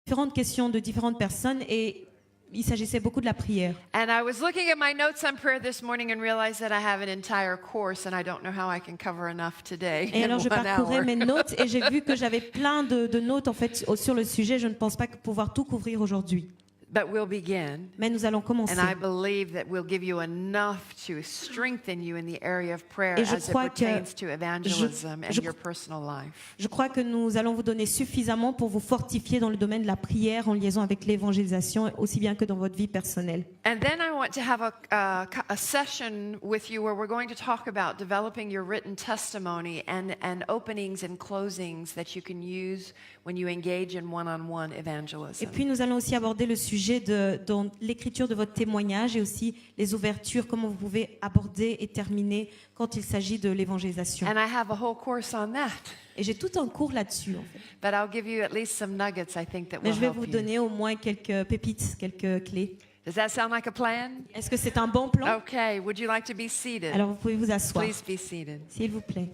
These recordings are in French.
différentes questions de différentes personnes et il s'agissait beaucoup de la prière. And I was looking at my notes on prayer this morning and realized that I have an entire course and I don't know how I can cover enough today Et in alors je 1 parcourais hour. mes notes et j'ai vu que j'avais plein de notes en fait sur le sujet. Je ne pense pas pouvoir tout couvrir aujourd'hui. But we'll begin. Mais nous allons commencer. And I believe that we'll give you enough to strengthen you in the area of prayer Et je as it crois que- pertains to evangelism and je- your personal life. Je crois que nous allons vous donner suffisamment pour vous fortifier dans le domaine de la prière en liaison avec l'évangélisation, aussi bien que dans votre vie personnelle. And then I want to have a session with you where we're going to talk about developing your written testimony and openings and closings that you can use when you engage in one-on-one evangelism. Et puis nous allons aussi aborder le sujet dans l'écriture de votre témoignage et aussi les ouvertures, comment vous pouvez aborder et terminer quand il s'agit de l'évangélisation. And I have a whole course on that. Et j'ai tout un cours là-dessus en fait. But I'll give you at least some nuggets I think that Mais will je vais help vous you. donner au moins quelques pépites, quelques clés. Does that sound like a plan? Est-ce que c'est un bon plan? Okay, would you like to be seated? Alors vous pouvez vous asseoir, Please be seated. s'il vous plaît.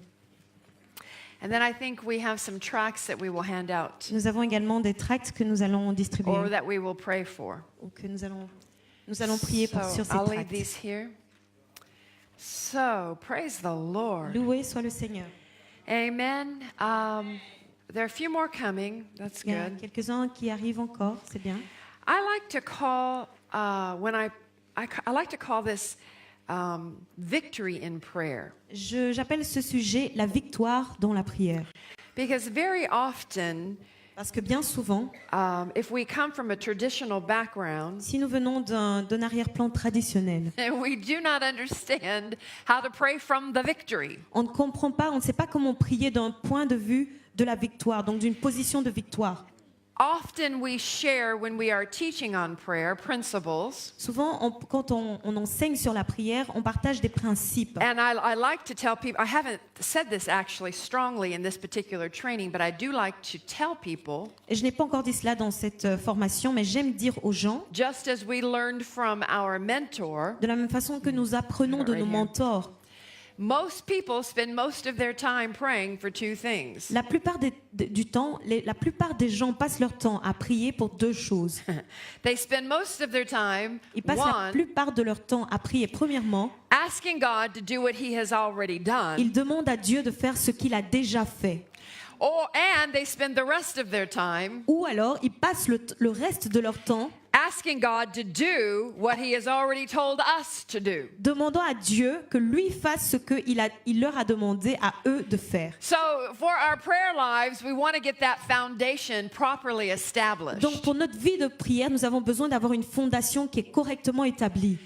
And then I think we have some tracts that we will hand out Nous avons également des tracts que nous allons distribuer or that we will pray for. ou que nous allons prier So sur ces I'll leave tracts. these here. So, praise the Lord. Loué soit le Seigneur. Amen. There are a few more coming. That's Il y a good. quelques-uns qui arrivent encore, c'est bien. I like to call when I like to call this victory in prayer, J'appelle ce sujet la victoire dans la prière. because very often, Parce que bien souvent, if we come from a traditional background, si nous venons d'un arrière-plan traditionnel, we do not understand how to pray from the victory. on ne comprend pas, on ne sait pas comment prier d'un point de vue de la victoire, donc d'une position de victoire. Often we share when we are teaching on prayer principles, Souvent, quand on enseigne sur la prière, on partage des principes. and I like to tell people, I haven't said this actually strongly in this particular training, but I do like to tell people, Et je n'ai pas encore dit cela dans cette formation, mais j'aime dire aux gens, just as we learned from our mentor, de la même façon que nous apprenons de nos mentors, most people spend most of their time praying for two things. la plupart du temps, la plupart des gens passent leur temps à prier pour deux choses. They spend most of their time, Ils passent la one, plupart de leur temps à prier. Premièrement, asking God to do what He has already done, ils demandent à Dieu de faire ce qu'il a déjà fait. and they spend the rest of their time Ou alors, ils passent le reste de leur temps asking God to do what He has already told us to do. demandant à Dieu que lui fasse ce qu'il leur a demandé à eux de faire. So, for our prayer lives, we want to get that foundation properly established. Donc pour notre vie de prière, nous avons besoin d'avoir une fondation qui est correctement établie.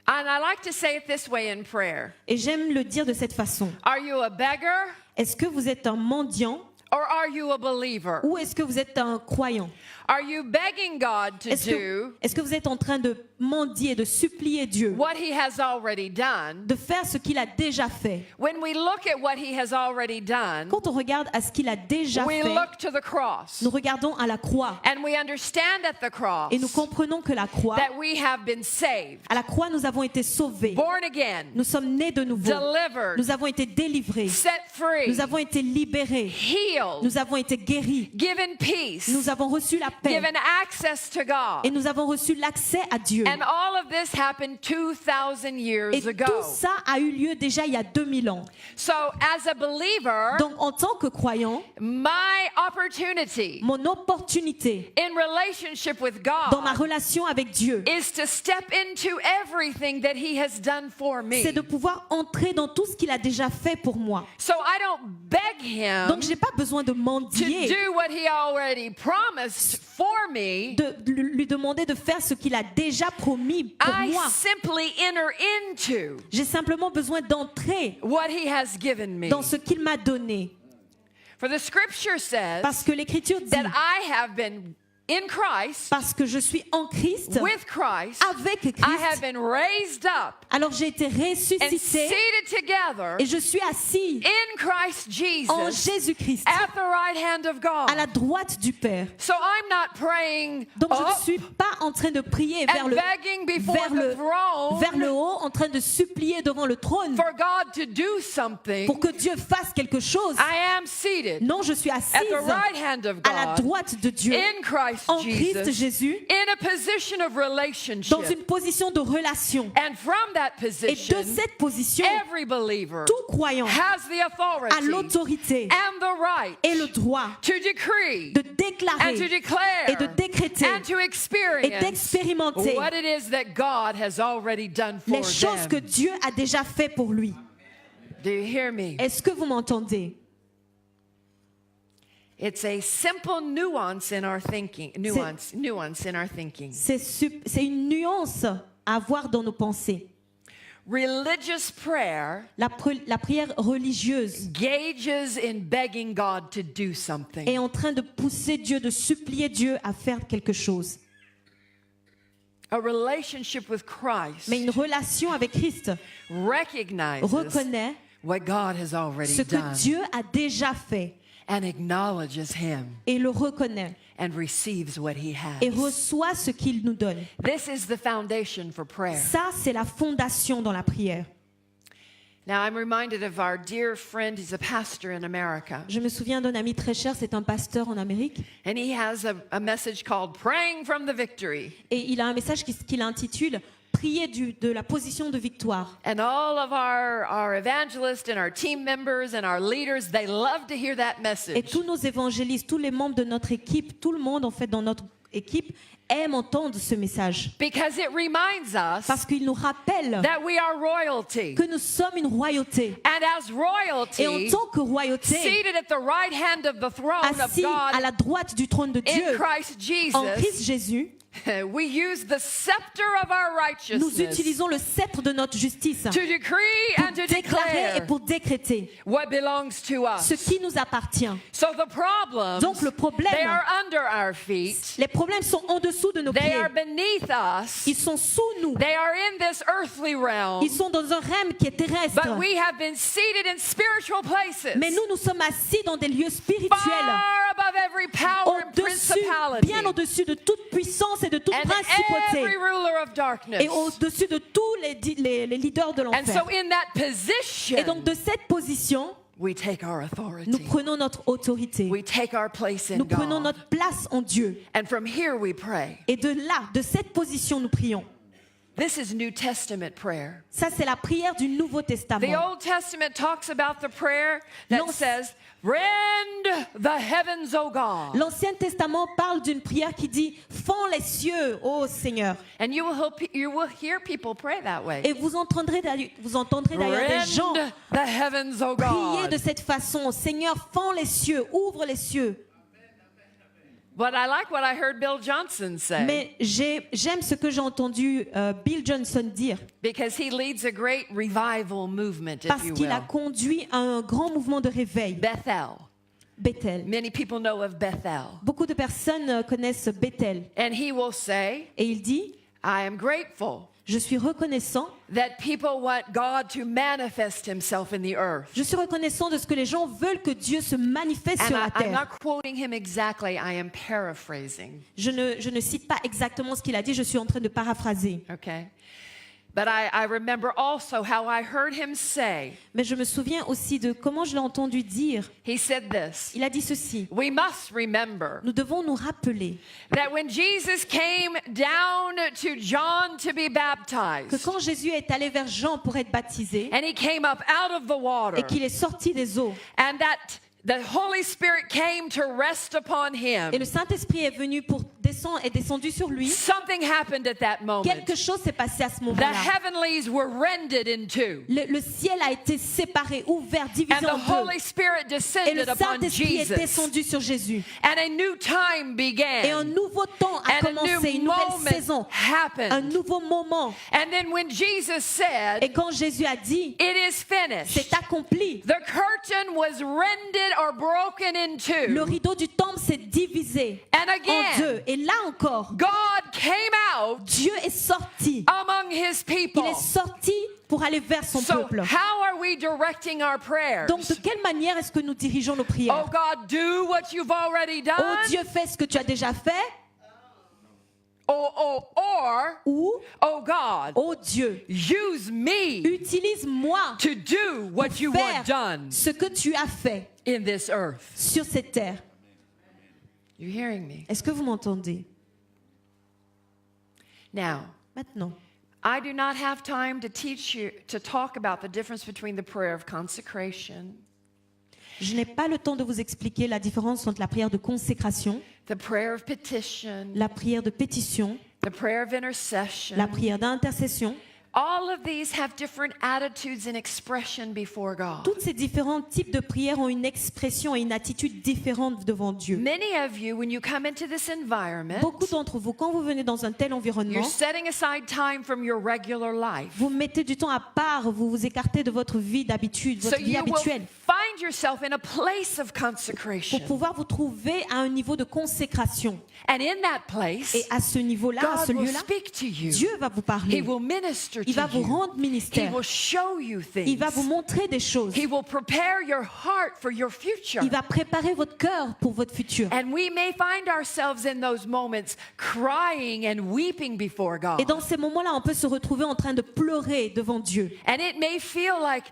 And I like to say it this way in prayer. Et j'aime le dire de cette façon. Are you a beggar Est-ce que vous êtes un mendiant or are you a believer? ou est-ce que vous êtes un croyant? Are you begging God to Est-ce que vous êtes en train de mendier, de supplier Dieu, do what He has already done? de faire ce qu'il a déjà fait? When we look at what He has already done, Quand on regarde à ce qu'il a déjà we fait, look to the cross. nous regardons à la croix And we understand at the cross et nous comprenons que la croix, that we have been saved, à la croix, nous avons été sauvés. born again, Nous sommes nés de nouveau. delivered, Nous avons été délivrés. set free, Nous avons été libérés. healed, Nous avons été guéris. given peace, Nous avons reçu la paix. given access to God. Et nous avons reçu l'accès à Dieu. And all of this happened 2,000 years Et ago. tout ça a eu lieu déjà il y a 2000 ans. So, as a believer, Donc en tant que croyant, my opportunity mon opportunité in relationship with dans ma God relation avec Dieu, is to step into everything that He has done for me. c'est de pouvoir entrer dans tout ce qu'il a déjà fait pour moi. So I don't beg Him Donc je n'ai pas besoin de to mendier, do what He already promised for me. de lui demander de faire ce qu'il a déjà promis pour I moi. simply enter into J'ai simplement besoin d'entrer what He has given me. dans ce qu'il m'a donné. For the scripture says Parce que l'Écriture dit, that I have been in Christ, parce que je suis en Christ, with Christ, avec I have Christ, been raised up alors j'ai été and ressuscité seated together et je suis assis in Christ en Jesus Jésus-Christ, at the right hand of God. à la droite du Père. So I'm not praying Donc je ne up suis pas en train de prier vers and le, begging before vers le, the throne vers le haut, en train de supplier devant le trône for God to do something. pour que Dieu fasse quelque chose. I am seated Non, je suis at assise the right hand of à la God droite de Dieu, in Christ Christ en Christ Jesus Jésus, in a position of dans relationship. une position de relation. And from that Et position, de cette position, every believer tout croyant has the a authority l'autorité and the right et le droit to decree de and to déclarer declare et de décréter and to et experience d'expérimenter what it is that God has already done for les choses que them. Dieu a déjà fait pour lui. Do you hear me? Est-ce que vous m'entendez? It's a simple nuance in our thinking. Nuance in our thinking. C'est une nuance à avoir dans nos pensées. Religious prayer La prière religieuse engages in begging God to do est something. en train de pousser Dieu, de supplier Dieu à faire quelque chose. A relationship with Mais Christ une relation avec Christ recognizes reconnaît what God has already ce que done Dieu a déjà fait and acknowledges Him et le reconnaît and receives what He et has. reçoit ce qu'il nous donne. This is the foundation for prayer. Ça, c'est la fondation dans la prière. Now, I'm reminded of our dear friend, he's a pastor in America, Je me souviens d'un ami très cher, c'est un pasteur en Amérique, and he has a message called Praying from the Victory. et il a un message qu'il intitule « Prier de la position de victoire ». And all of our evangelists and our team members and our leaders, they love to hear that Et message. tous nos évangélistes, tous les membres de notre équipe, tout le monde en fait dans notre équipe aime entendre ce message. Because it reminds us Parce qu'il nous rappelle that we are royalty. que nous sommes une royauté. And as Et en royalty, tant que royauté, seated at the right hand of the throne of assis à God la droite du trône de in Dieu, Christ en Christ Jesus, Jésus, we use the scepter of our nous righteousness utilisons le sceptre de notre justice to decree pour and to déclarer et declare pour décréter what belongs to ce us. qui nous appartient. So the problems, Donc le problème, they are under our feet. les problèmes sont en dessous de nos They pieds. are beneath us. Ils sont sous nous. They are in this earthly realm. Ils sont dans un règne qui est terrestre. But we have been seated in spiritual places. Mais nous sommes assis dans des lieux spirituels, Far above every power and au-dessus, principality. bien au-dessus de toute puissance et de toute And principauté, every ruler of darkness. et au-dessus de tous les leaders de And l'enfer. so in that position, Et donc de cette position, we take our nous authority. prenons notre autorité. We take our place in Nous prenons God. notre place en Dieu. And from here we pray. Et de là, de cette position, nous prions. This is New Testament prayer. Ça, c'est la prière du Nouveau The Testament. Old Testament talks about the prayer that L'Anci- says, "Rend the heavens, O God." L'Ancien Testament parle d'une prière qui dit « Fends les cieux, ô Seigneur And you will hear people pray that ». way. Et vous entendrez d'ailleurs des gens Rend the heavens, O prier God. de cette façon. « Seigneur, fends les cieux, ouvre les cieux ». But I like what I heard Bill Johnson say, Mais j'aime ce que j'ai entendu Bill Johnson dire, because he leads a great revival movement, if parce you qu'il a will. conduit à un grand mouvement de réveil, Bethel. Bethel. Many people know of Bethel. Beaucoup de personnes connaissent Bethel. And he will say, Et il dit, I am grateful je suis reconnaissant, that people want God to manifest himself in the earth. je suis reconnaissant de ce que les gens veulent que Dieu se manifeste And sur la I'm terre. not quoting him exactly, I am paraphrasing. Je ne cite pas exactement ce qu'il a dit, je suis en train de paraphraser. Okay? But I remember also how I heard him say, Mais je me souviens aussi de comment je l'ai entendu dire. he said this, Il a dit ceci, we must remember nous devons nous rappeler that when Jesus came down to John to be que baptized, quand Jésus est allé vers Jean pour être baptisé and he came up out of the water, et qu'il est sorti des eaux, and that the Holy Spirit came to rest upon him, et le Saint-Esprit est venu pour est descendu sur lui, something happened at that moment. quelque chose s'est passé à ce The moment-là. heavenlies were rended in two, Le ciel a été séparé, ouvert, divisé and the en deux. Holy Spirit Et le descended upon Saint-Esprit est Jesus, descendu sur Jésus. and a new time Et un began, nouveau temps a and a commencé, une new nouvelle saison, moment un happened. nouveau moment. And then when Jesus said, Et quand Jésus a dit, it is finished, c'est accompli, the curtain was rended or broken in le two. rideau du temple s'est divisé And en again, deux. Et là encore, God came out Dieu est sorti. among his Il people. est sorti pour aller vers son So peuple. how are we directing our prayers? Donc, de quelle manière est-ce que nous dirigeons nos Oh prières? God, do what you've already Oh done. Dieu, fais ce que tu as déjà fait. Or, Ou, oh God, oh Dieu, use me utilise-moi to do what you pour want faire done ce que tu as fait in this earth. sur cette terre. You hearing me? Est-ce que vous m'entendez? Now, Maintenant, I do not have time to teach you to talk about the difference between the prayer of consecration, je n'ai pas le temps de vous expliquer la différence entre la prière de consécration, the prayer of petition, la prière de pétition, the prayer of intercession. la prière d'intercession. All of these have different attitudes and expression before God. Tous ces différents types de prières ont une expression et une attitude différente devant Dieu. Many of you, when you come into this environment, Beaucoup d'entre vous, quand vous venez dans un tel environnement, you're setting aside time from your regular life. vous mettez du temps à part, vous vous écartez de votre vie d'habitude, So votre vie you will habituelle, find yourself in a place of consecration. pour pouvoir vous trouver à un niveau de consécration. And in that place, Et à ce niveau-là, à ce God will lieu-là, speak to you. Dieu va vous He parler. will minister Il va to vous you. rendre He ministère. will show you Il va vous things. montrer des choses. He will prepare your heart for your future. Il va préparer votre cœur pour votre futur. And we may find ourselves in those moments crying and weeping before God. Et dans ces moments-là, on peut se retrouver en train de pleurer devant Dieu. And it may feel like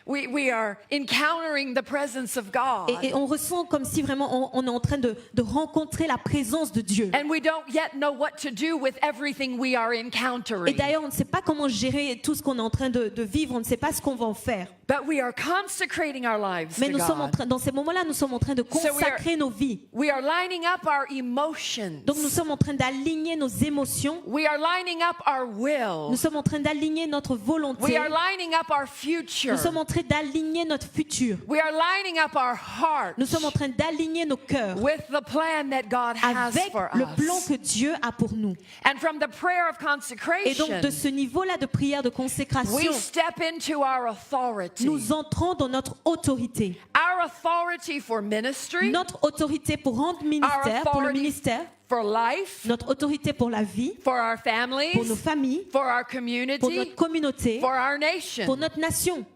we are encountering the presence of God. Et on ressent comme si vraiment on est en train de rencontrer la présence de Dieu. And we don't yet know what to do with everything we are Et encountering. d'ailleurs, on ne sait pas comment gérer tout ce qu'on est en train de vivre. On ne sait pas ce qu'on va en faire. But we are consecrating our lives Mais to nous sommes en God. train, dans ces moments-là, nous sommes en train de consacrer nos vies. We are lining up our emotions. Donc nous sommes en train d'aligner nos émotions. We are lining up our will. Nous sommes en train d'aligner notre We volonté. are lining up our future. Nous sommes en train d'aligner notre futur. We are lining up our hearts Nous sommes en train d'aligner nos cœurs with the plan that God has avec for le plan us. que Dieu a pour nous. And from the prayer of Et consecration, donc de ce niveau-là de prière de consécration, we step into our authority. nous entrons dans notre autorité. Our authority for ministry, Notre autorité pour rendre ministère, pour le authority ministère, for life, notre autorité pour la vie, for our pour nos families, familles, for our pour community, notre communauté, for our pour nation. notre nation.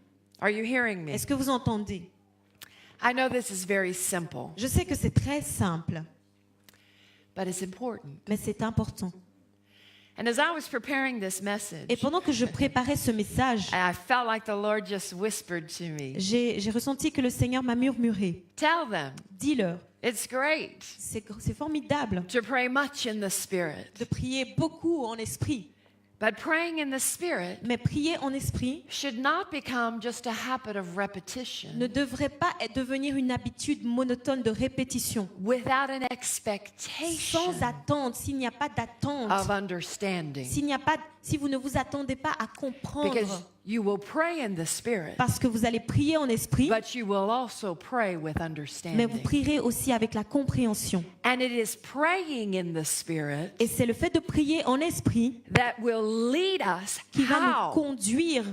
Are you hearing me? Est-ce que vous entendez? I know this is very simple, Je sais que c'est très simple, but it's important. mais c'est important. And as I was preparing this Et message, pendant que je préparais ce message, I felt like the Lord just whispered to me, j'ai ressenti que le Seigneur m'a murmuré. tell them Dis-leur, it's great c'est formidable to pray much in the Spirit, de prier beaucoup en esprit. but praying in the Spirit Mais prier en esprit should not become just a habit of repetition ne devrait pas devenir une habitude monotone de répétition. without an expectation Sans attente, s'il n'y a pas d'attente, of understanding. si vous ne vous attendez pas à comprendre, Because you will pray in the Spirit, parce que vous allez prier en esprit, but you will also pray with mais vous understanding. prierez aussi avec la compréhension. And it is praying in the Spirit Et c'est le fait de prier en esprit that will lead us qui va nous how conduire,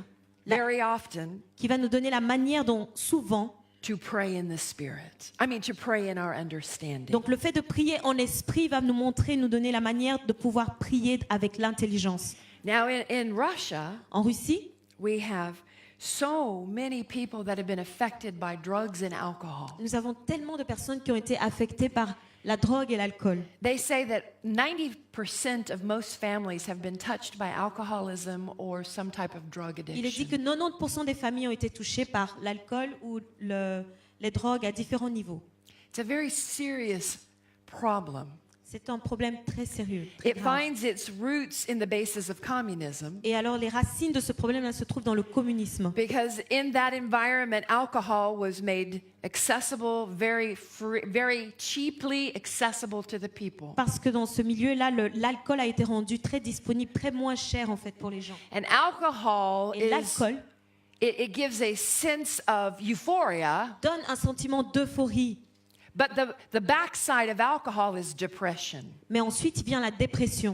very often qui va nous donner la manière dont souvent, to pray in the Spirit. To pray in our understanding. donc le fait de prier en esprit va nous montrer, nous donner la manière de pouvoir prier avec l'intelligence. Now, in Russia, En Russie, we have so many people that have been affected by drugs and alcohol. nous avons tellement de personnes qui ont été affectées par la drogue et l'alcool. They say that 90% of most families have been touched by alcoholism or some type of drug Il est dit que addiction. 90% des familles ont été touchées par l'alcool ou les drogues à différents niveaux. It's a very serious problem. C'est un problème très sérieux. Très It grave. finds its roots in the basis of communism Et alors les racines de ce problème se trouvent dans le communisme. because in that environment, alcohol was made accessible, very free, very cheaply accessible to the people. Parce que dans ce milieu-là, l'alcool a été rendu très disponible, très moins cher en fait pour les gens. And alcohol Et l'alcool it gives a sense of euphoria, donne un sentiment d'euphorie. but the backside of alcohol is depression. Mais ensuite vient la dépression.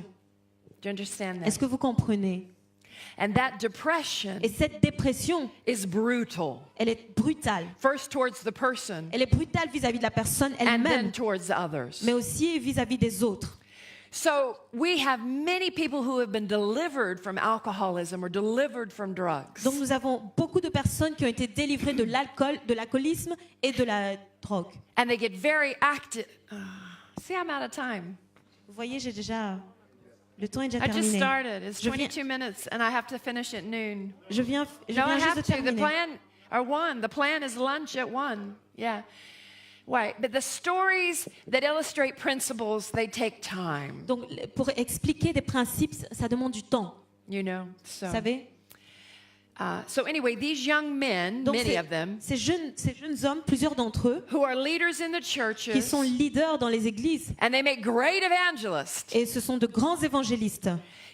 Do you understand Est-ce that? que vous comprenez? And that depression Et cette dépression, is brutal. elle est brutale. First towards the person Elle est brutale vis-à-vis de la personne and then elle-même, towards others. mais aussi vis-à-vis des autres. So we have many people who have been delivered from alcoholism or delivered from drugs. Donc nous avons beaucoup de personnes qui ont été délivrées de l'alcool, de l'alcoolisme et de la drogue. And they get very active. See, I'm out of time. Vous voyez, j'ai déjà... Le temps est déjà I just terminé. started. It's Je viens, 22 minutes and I have to finish at noon. je viens No, I juste de have to. The terminer. plan, or 1. The plan is lunch at 1. Yeah. Right, but the stories that illustrate principles, they take time, Donc, pour expliquer des principes, ça demande du temps. you know. So, Vous savez? so anyway, these young men, Donc, many of them, ces jeunes hommes, plusieurs d'entre eux, who are leaders in the qui churches, sont leaders dans les églises, and they make great evangelists. et ce sont de grands évangélistes.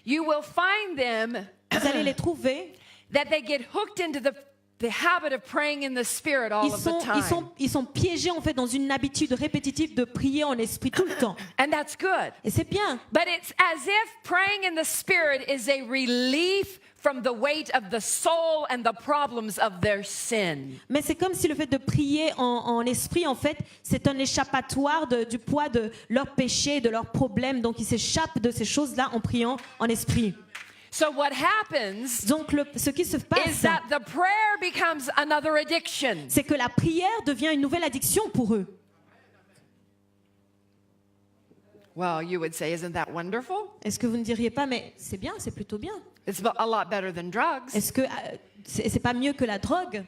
You will find them Vous allez les trouver. that they get hooked into the habit of praying in the Spirit all of the time. Ils sont piégés en fait dans une habitude répétitive de prier en esprit tout le temps. And that's good. Et c'est bien. But it's as if praying in the Spirit is a relief from the weight of the soul and the problems of their sin. Mais c'est comme si le fait de prier en esprit, en fait, c'est un échappatoire du poids de leurs péchés, de leurs problèmes. Donc ils s'échappent de ces choses-là en priant en esprit. So what happens Donc ce qui se is passe, that the prayer becomes another addiction. c'est que la prière devient une nouvelle addiction pour eux. Well, you would say, isn't that wonderful? Est-ce que vous ne diriez pas, mais c'est bien, c'est plutôt bien. It's a lot better than drugs. Est-ce que c'est pas mieux que la drogue?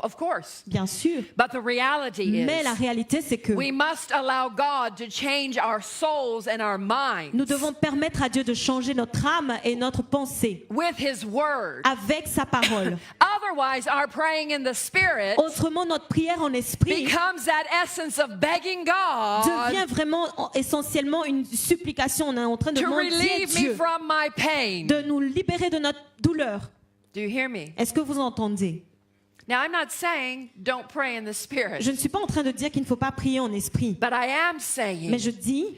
Of course. Bien sûr. But the reality Mais la is réalité, c'est que we must allow God to change our souls and our minds nous devons permettre à Dieu de changer notre âme et notre pensée with His Word. avec sa parole. Otherwise, our praying in the Spirit Autrement, notre prière en esprit becomes that essence of begging God devient vraiment essentiellement une supplication. On est en train de to demander à relieve me Dieu from my pain. de nous libérer de notre douleur. Do you hear me? Est-ce que vous entendez? Now, I'm not saying don't pray in the Spirit, Je ne suis pas en train de dire qu'il ne faut pas prier en esprit, but I am mais saying je dis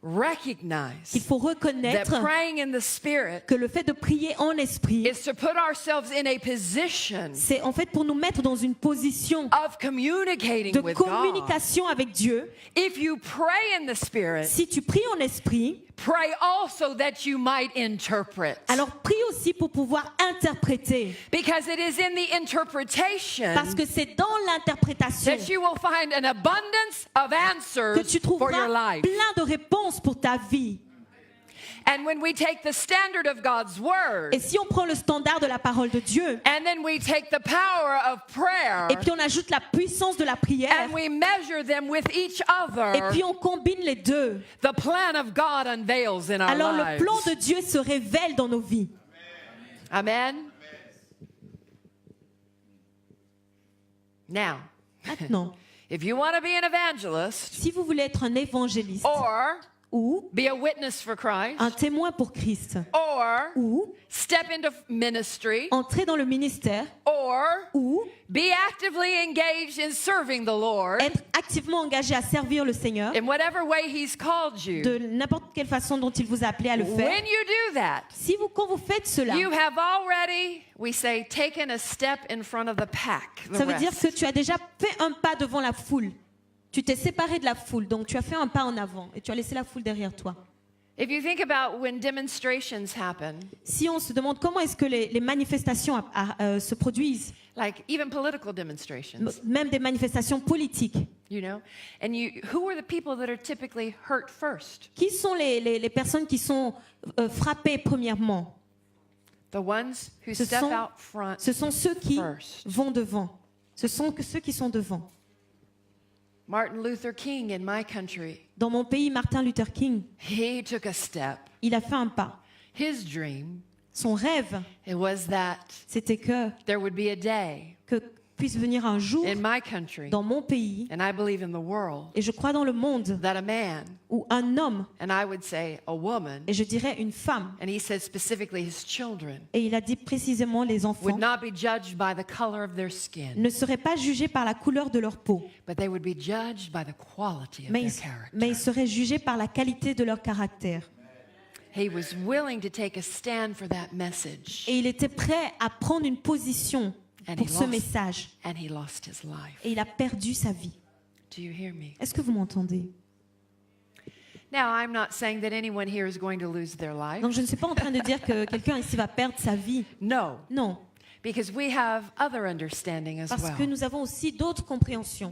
recognize qu'il faut that reconnaître praying in the Spirit que le fait de prier en esprit, is to put ourselves in a position c'est en fait pour nous mettre dans une position of communicating de with God. communication avec Dieu. If you pray in the Spirit, Si tu pries en esprit, pray also that you might interpret. alors prie aussi pour pouvoir interpréter. Because it is in the interpretation Parce que c'est dans l'interprétation that you will find an abundance of que answers tu for your trouveras life. plein de réponses pour ta vie. And when we take the standard of God's Word, Et si on prend le standard de la parole de Dieu, and then we take the power of prayer, et puis on ajoute la puissance de la prière, and we measure them with each et other, puis on combine les deux, the plan of God unveils in our alors le lives. plan de Dieu se révèle dans nos vies. Amen. Now, Maintenant, if you want to be an evangelist si vous voulez être un évangéliste or ou be a witness for Christ un témoin pour Christ or ou step into ministry entrer dans le ministère or ou be actively engaged in serving the Lord être activement engagé à servir le Seigneur in whatever way He's called de you, n'importe quelle façon dont il vous a appelé à le faire. when you do that, Quand vous faites cela, you have already, we say, taken a step in front of the pack. The ça veut dire rest. que tu as déjà fait un pas devant la foule. Tu t'es séparé de la foule, donc tu as fait un pas en avant et tu as laissé la foule derrière toi. If you think about when demonstrations happen, Si on se demande comment est-ce que les manifestations se produisent, like even political demonstrations, même des manifestations politiques, you know, and who are the people that are typically hurt first? qui sont les personnes qui sont frappées premièrement? The ones who Ce step sont- out front. Ce sont ceux qui First. vont devant. Ce sont que ceux qui sont devant. Martin Luther King in my country, Dans mon pays, Martin Luther King, he took a step. il a fait un pas. His dream, Son rêve, it was that c'était que there would be a day puisse venir un jour in my country, dans mon pays, and I believe in the world, et je crois dans le monde, that a man, où un homme, and I would say a woman, et je dirais une femme, and he said specifically his children, et il a dit précisément les enfants, would not be judged by the color of their skin, ne seraient pas jugés par la couleur de leur peau, but they would be judged by the quality of mais their ils, character. mais ils seraient jugés par la qualité de leur caractère. He was willing to take a stand for that message, Et il était prêt à prendre une position And pour he ce lost- message, and he lost his life. et il a perdu sa vie. Do you hear me? Est-ce que vous m'entendez? Now, I'm not saying that anyone here is going to lose their life. Donc je ne suis pas en train de dire que quelqu'un ici va perdre sa vie. No. Non. because we have other understanding as Parce well. que nous avons aussi d'autres compréhensions.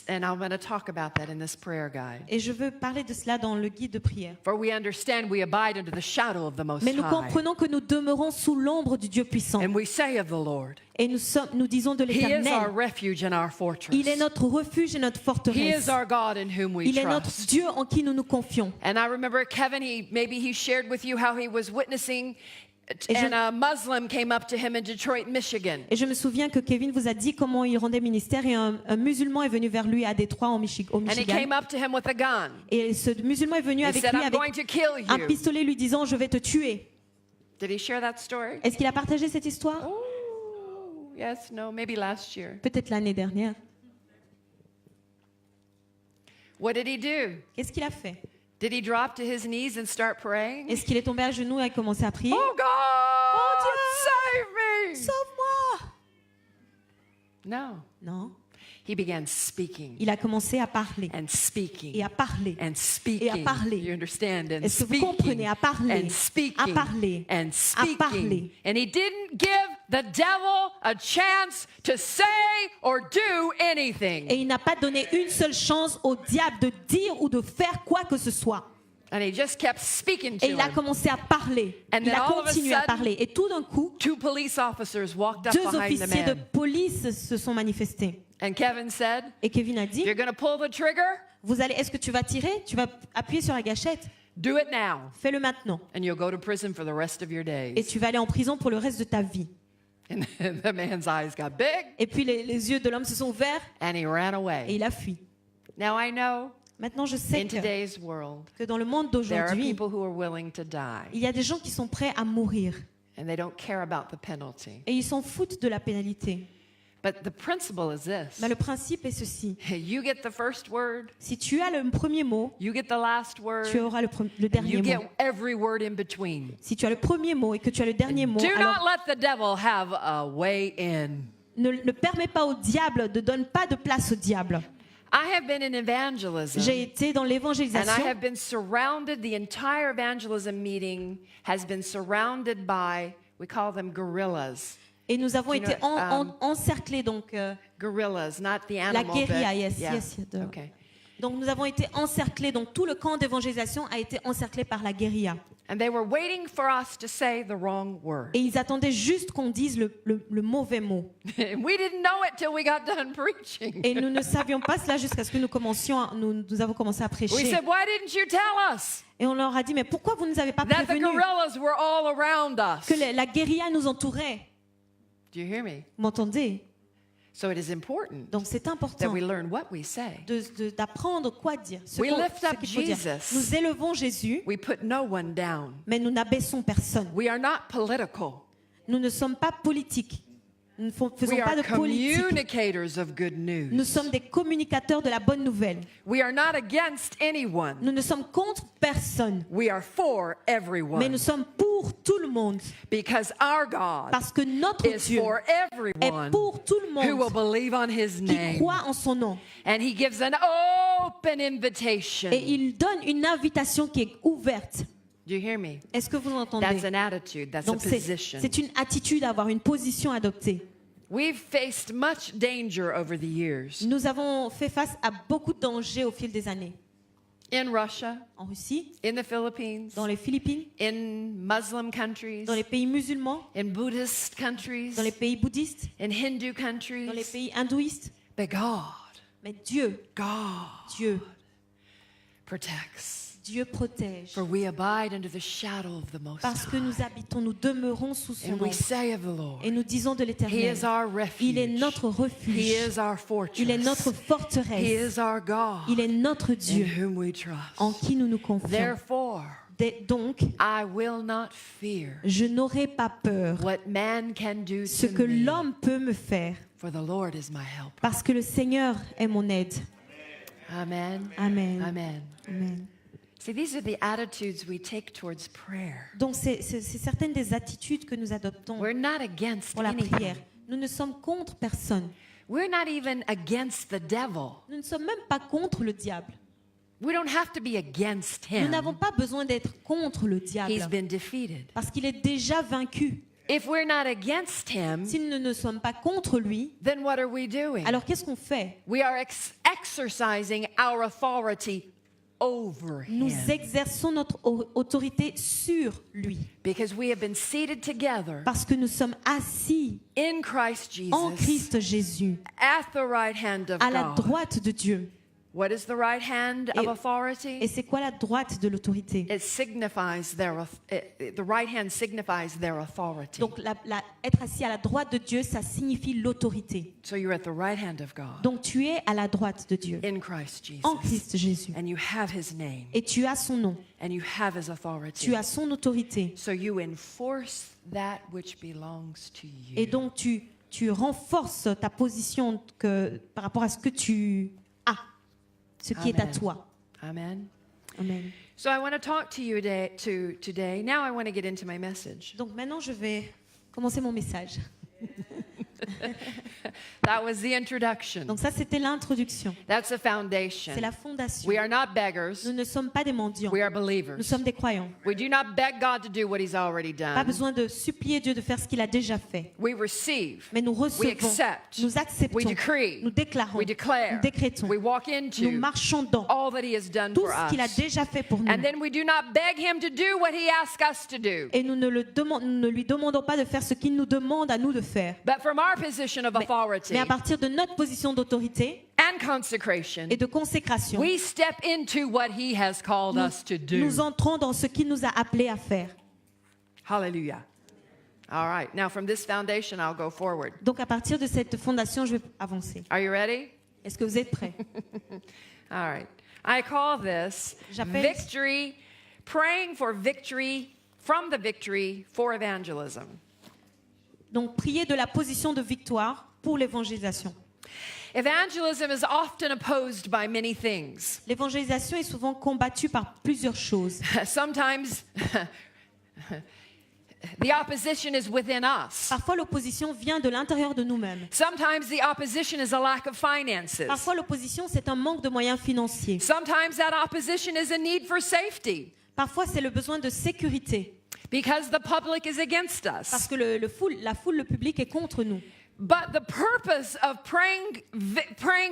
And I'm going to talk about that in this prayer guide. Et je veux parler de cela dans le guide de prière. For we understand we abide under the shadow of the Most Mais nous High. comprenons que nous demeurons sous l'ombre du Dieu puissant. And we say of the Lord, Et nous disons de He is our l'Éternel, refuge and our fortress. il est notre refuge et notre He forteresse. is our God in whom we Il est notre trust. Dieu en qui nous nous confions. And I remember Kevin, maybe he shared with you how he was witnessing Et je- and a Muslim came up to him in Detroit, Michigan. Et je me souviens que Kevin vous a dit comment il rendait ministère et un musulman est venu vers lui à Détroit au And he Michigan. came up to him with a gun. Et ce musulman est venu He avec said, lui I'm going avec to kill un you. pistolet lui disant je vais te tuer. Did he share that story? Est-ce qu'il a partagé cette histoire? Oh, yes, no, maybe last year. Peut-être l'année dernière. What did he do? Qu'est-ce qu'il a fait? Did he drop to his knees and start praying? Est-ce qu'il est tombé à genoux et a commencé à prier? Oh God, save me! Sauve-moi! No. Non. He began speaking Il a commencé à parler and speaking et à parler. and speaking. Et à parler. You understand? And Est-ce que vous speaking comprenez? À parler. and speaking À parler. and À speaking. parler. And he didn't give the devil a chance to say or do anything. Et il n'a pas donné une seule chance au diable de dire ou de faire quoi que ce soit. And he just kept speaking to Et il a him. commencé à parler. And Il then a all of a continué à sudden, parler. Et tout d'un coup, Two police officers walked up deux behind the officiers de man. police se sont manifestés. And Kevin said, Et Kevin a if dit, you're going to pull the trigger, est-ce que tu vas tirer? Tu vas appuyer sur la gâchette? do it now. Fais-le maintenant. And you'll go to prison for the rest of your Et days. tu vas aller en prison pour le reste de ta vie. And the man's eyes got big Et puis les yeux de l'homme se sont ouverts and he ran et away. il a fui. Now I know Maintenant, je sais in today's world, que dans le monde there are d'aujourd'hui, people who are willing to die il y a des gens qui sont prêts à mourir. and they don't care about the penalty. Et ils s'en foutent de la pénalité. But the principle is this. Mais le principe est ceci. You get the first word, Si tu as le premier mot, you get the last word, tu auras le and dernier you get mot. every word in between. Si tu as le premier mot et que tu as le dernier mot, Do alors not let the devil have a way in. ne permets pas au diable, ne donne pas de place au diable. I have been in evangelism. J'ai été dans And I l'évangélisation have been surrounded, the entire evangelism meeting has been surrounded by, we call them guerrillas. et nous avons You know, été encerclés. Donc, Guerrillas, not the la animal. guérilla, but- yes, yeah. yes. Okay. Donc nous avons été encerclés. Donc tout le camp d'évangélisation a été encerclé par la guérilla. And they were waiting for us to say the wrong word. Et ils attendaient juste qu'on dise le mauvais mot. And we didn't know it till we got done preaching. Et nous ne savions pas cela jusqu'à ce que nous avons commencé à We prêcher. said, why didn't you tell us Et on leur a dit, mais pourquoi vous ne nous avez pas that the prévenus guerrillas were all around us? que la guérilla nous entourait? Do you hear me? Vous m'entendez? So it is important Donc c'est that important we learn what we say. d'apprendre quoi dire. Ce We lift up qu'il faut dire. Jesus. Nous élevons Jésus, We put no one down. mais nous n'abaissons personne. We are not political. Nous ne sommes pas politiques. Nous ne faisons We pas are de politique. communicators of good Nous news. sommes des communicateurs de la bonne nouvelle. We are not against anyone. Nous ne sommes contre personne, We are for mais everyone. nous sommes pour tout le monde. Because our God Parce que notre is Dieu for est everyone pour tout le who will monde believe on his qui name. croit en son nom. And he gives an open invitation. Et il donne une invitation qui est ouverte. Do you hear me? Est-ce que vous That's entendez? an attitude. That's a Donc c'est position. une attitude à avoir, une position adoptée. We've faced much danger over the years. Nous avons fait face à beaucoup de dangers au fil des années. In Russia, En Russie, in the Philippines, dans les Philippines, in Muslim countries, dans les pays musulmans, in Buddhist countries, dans les pays bouddhistes, in Hindu dans les countries. pays hindouistes. But God Mais Dieu protects. Dieu protège. For we abide under the shadow of the Most Parce que High. nous habitons, nous demeurons sous son And we ombre. say of the Lord, Et nous disons de He l'Éternel, is our refuge. il est notre He refuge, is our fortress. il est notre He forteresse, is our God il est notre in Dieu whom we en trust. qui nous nous confions. Therefore, Donc, I will not fear je n'aurai pas peur what man can do ce to que me, l'homme peut me faire, for the Lord is my help. parce que le Seigneur est mon aide. Amen. Amen. Amen. Amen. See, these are the attitudes we take towards prayer. Donc, c'est certaines des attitudes que nous adoptons We're not against pour la anything. prière. Nous ne sommes contre personne. We're not even against the devil. Nous ne sommes même pas contre le diable. We don't have to be against Nous him. n'avons pas besoin d'être contre le He's diable been defeated. parce qu'il est déjà vaincu. If we're not against him, Si nous ne sommes pas contre lui, then what are we doing? alors qu'est-ce qu'on fait? We are exercising our authority over Nous him exerçons notre autorité sur lui. because we have been seated together Parce que nous sommes assis in Christ en Jesus Christ Jésus, at the right hand of à la God. droite de Dieu. What is the right hand of Et authority? c'est quoi la droite de l'autorité? It signifies the right hand signifies their authority. Donc être assis à la droite de Dieu, ça signifie l'autorité. So you're at the right hand of God Donc tu es à la droite de Dieu, in Christ Jesus. en Christ Jésus. And you have his name Et tu as son nom, and you have his authority. tu as son autorité. So you enforce that which belongs to you. Et donc tu renforces ta position par rapport à ce que tu as, ce qui est à Amen. toi. Amen. Amen. So I want to talk to you today. Now I want to get into my message. Donc maintenant je vais commencer mon message. That was the introduction. Donc ça c'était l'introduction. That's the foundation. C'est la fondation. We are not beggars. Nous ne sommes pas des mendiants. We are Nous believers. sommes des croyants. We do not beg God to do what he's already Pas done. besoin de supplier Dieu de faire ce qu'il a déjà fait. We receive. Mais nous We recevons, accept. nous acceptons, We decree. nous déclarons, We declare. nous décrétons, We walk nous into marchons dans all that he has done tout for ce qu'il a us. déjà fait pour nous. And then we do not beg him to do what he asks us to do. Et nous ne lui demandons pas de faire ce qu'il nous demande à nous de faire. But from our position of authority Mais à partir de notre position d'autorité and consecration, et de consécration, we step into what he has called us to do. nous entrons dans ce qu'il nous a appelés à faire. Hallelujah. All right. Now from this foundation, I'll go forward. Donc à partir de cette fondation, je vais avancer. Are you ready? Est-ce que vous êtes prêts? All right. I call this J'appelle- victory, praying for victory, from the victory for evangelism. Donc prier de la position de victoire pour l'évangélisation. Evangelism is often opposed by many things. L'évangélisation est souvent combattue par plusieurs choses. Sometimes the opposition is within us. Parfois, l'opposition vient de l'intérieur de nous-mêmes. Sometimes the opposition is a lack of finances. Parfois, l'opposition, c'est un manque de moyens financiers. Sometimes that opposition is a need for safety Parfois, c'est le besoin de sécurité, because the public is against parce us. que la foule, le public est contre nous. But the purpose of praying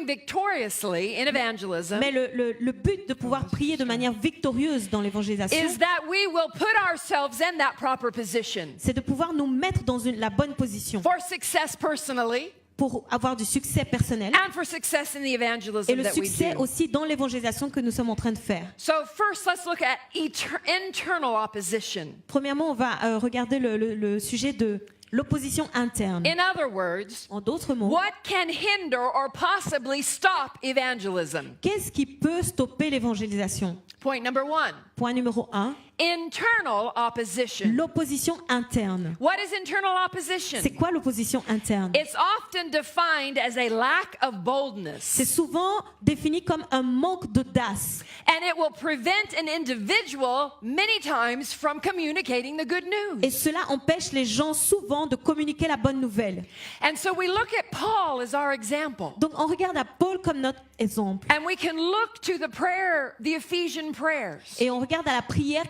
victoriously in evangelism Mais le but de pouvoir prier de manière victorieuse dans l'évangélisation, is that we will put ourselves in that proper position c'est de pouvoir nous mettre dans la bonne position for success personally pour avoir du succès personnel and for success in the et evangelism le that we succès do. aussi dans l'évangélisation que nous sommes en train de faire. So first, let's look at internal opposition. Premièrement, on va regarder le sujet de l'opposition interne. In other words, En d'autres mots, what can hinder or possibly stop evangelism? qu'est-ce qui peut stopper l'évangélisation? Point number 1, Point numéro 1, internal opposition. l'opposition interne. What is internal opposition? C'est quoi l'opposition interne? It's often defined as a lack of C'est boldness, souvent défini comme un manque d'audace and it will prevent an individual many times from communicating the good news. et cela empêche les gens souvent de communiquer la bonne nouvelle. And so we look at Paul as our example, Donc on regarde à Paul comme notre exemple and we can look to the Ephesian prayers. et on regarde à la prière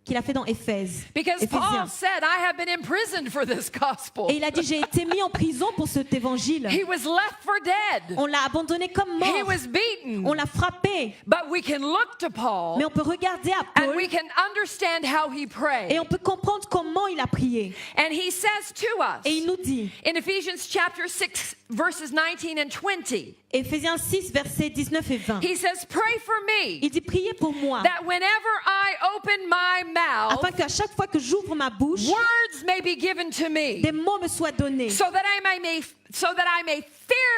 qu'il a fait dans Éphèse. Because Paul Éphésiens. said, I have been imprisoned for this gospel. Et il a dit, j'ai été mis en prison pour cet évangile. He was left for dead. On l'a abandonné comme He mort. was beaten. On l'a frappé. But we can look to Paul Mais on peut regarder à and Paul we can understand how he et prayed. on peut comprendre comment il a prié. And he says to us Et il nous dit, in Ephesians chapter 6, verses 19 and 20, Éphésiens 6, versets 19 et 20. he says, pray for me Il dit, priez pour moi, that whenever I open my mouth, afin qu'à chaque fois que j'ouvre ma bouche, words may be given to me des mots me soient donnés, so that I may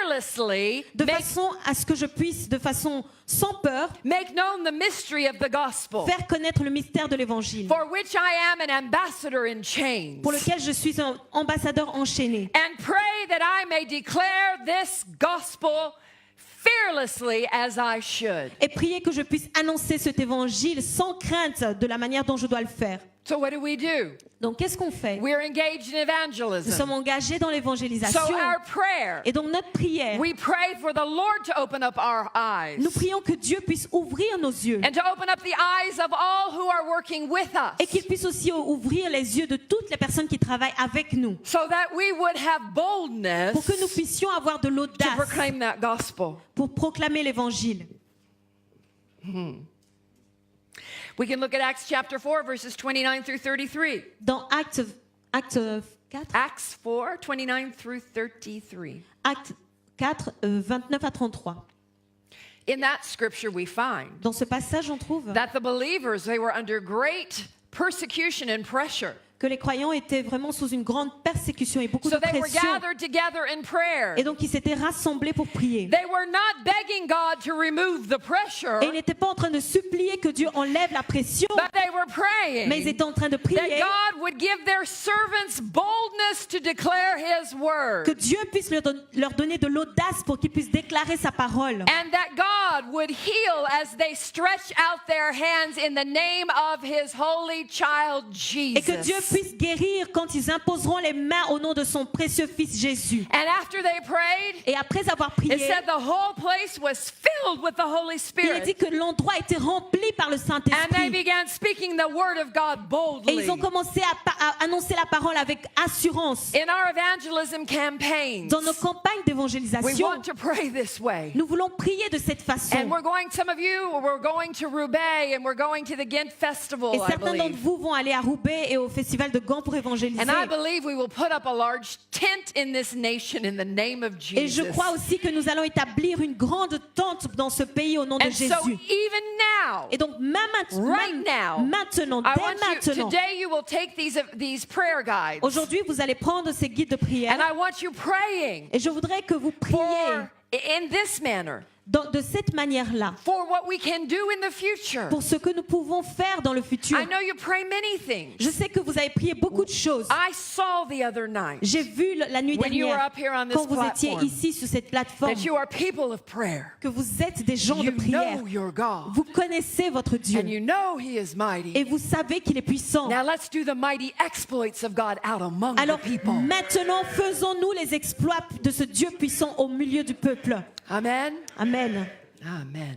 fearlessly de façon à ce que je puisse, de façon sans peur, make known the mystery of the gospel, faire connaître le mystère de l'évangile, for which I am an ambassador in chains, pour lequel je suis un ambassadeur enchaîné. and pray that I may declare this gospel fearlessly as I should. Et prier que je puisse annoncer cet évangile sans crainte de la manière dont je dois le faire. So what do we do? Donc, qu'est-ce qu'on fait? We're engaged in Nous evangelism. sommes engagés dans So l'évangélisation. our prayer, Et donc, notre prière, we pray for the Lord to open up our eyes nous prions que Dieu puisse ouvrir nos yeux and to open up the eyes of all who are working with et us qu'il puisse aussi ouvrir les yeux de toutes les personnes qui travaillent avec nous so that we would have boldness pour que nous puissions avoir de to l'audace proclaim that gospel. pour proclamer l'évangile. We can look at Acts chapter 4, verses 29 through 33. Dans Acte 4, Acts 4, 29 through 33. Acte 4, 29 à 33. In that scripture, we find Dans ce passage, on trouve that the believers, they were under great persecution and pressure. que les croyants étaient vraiment sous une grande persécution et beaucoup So de they were pression. gathered together in prayer. Et donc, ils s'étaient rassemblés pour prier. They were not begging God to remove the pressure, Et ils n'étaient pas en train de supplier que Dieu enlève la pression, but they were mais ils praying étaient en train de that prier God would give their servants boldness to declare His que word, Dieu puisse leur donner de l'audace pour qu'ils puissent déclarer sa parole. and that God would heal as they stretch out their hands in the name of His holy child Et que Dieu Jesus. puisse guérir quand ils imposeront les mains au nom de son précieux fils Jésus. And after they prayed, Et après avoir it prié, said the whole place was filled with the Holy il est Spirit. dit que l'endroit était rempli par le And they Saint-Esprit. began speaking the word of God Et boldly. ils ont commencé à annoncer la parole avec assurance. In our evangelism campaigns, Dans nos campagnes we d'évangélisation, want to pray this way. nous voulons prier de cette façon. And some of you, we're going to Roubaix and we're going to the Ghent Festival, Et I certains d'entre believe. vous vont aller à Roubaix et au festival de Gand pour évangéliser. And I believe we will put up a large tent in this nation in the name of Et je Jesus. crois aussi que nous allons établir une grande tente dans ce pays au nom de And so Jésus. even now, Et donc même right now, maintenant, I dès want you, maintenant, today you will take these prayer guides. aujourd'hui vous allez prendre ces guides de And prière I want you praying et je voudrais que vous priez for, in this manner, de cette manière-là for what we can do in the future. pour ce que nous pouvons faire dans le futur. I know you pray many things. Je sais que vous avez prié beaucoup de choses. I saw the other night J'ai vu la nuit when you were dernière, up here on this quand vous étiez platform, ici sur cette plateforme, that you are people of prayer. que vous êtes des gens de You prière. know your God. Vous connaissez votre Dieu And you know He is et mighty. vous savez qu'il est puissant. Now let's do the mighty exploits of God out among Alors the people. maintenant, faisons-nous les exploits de ce Dieu puissant au milieu du peuple. Amen. Amen. Amen.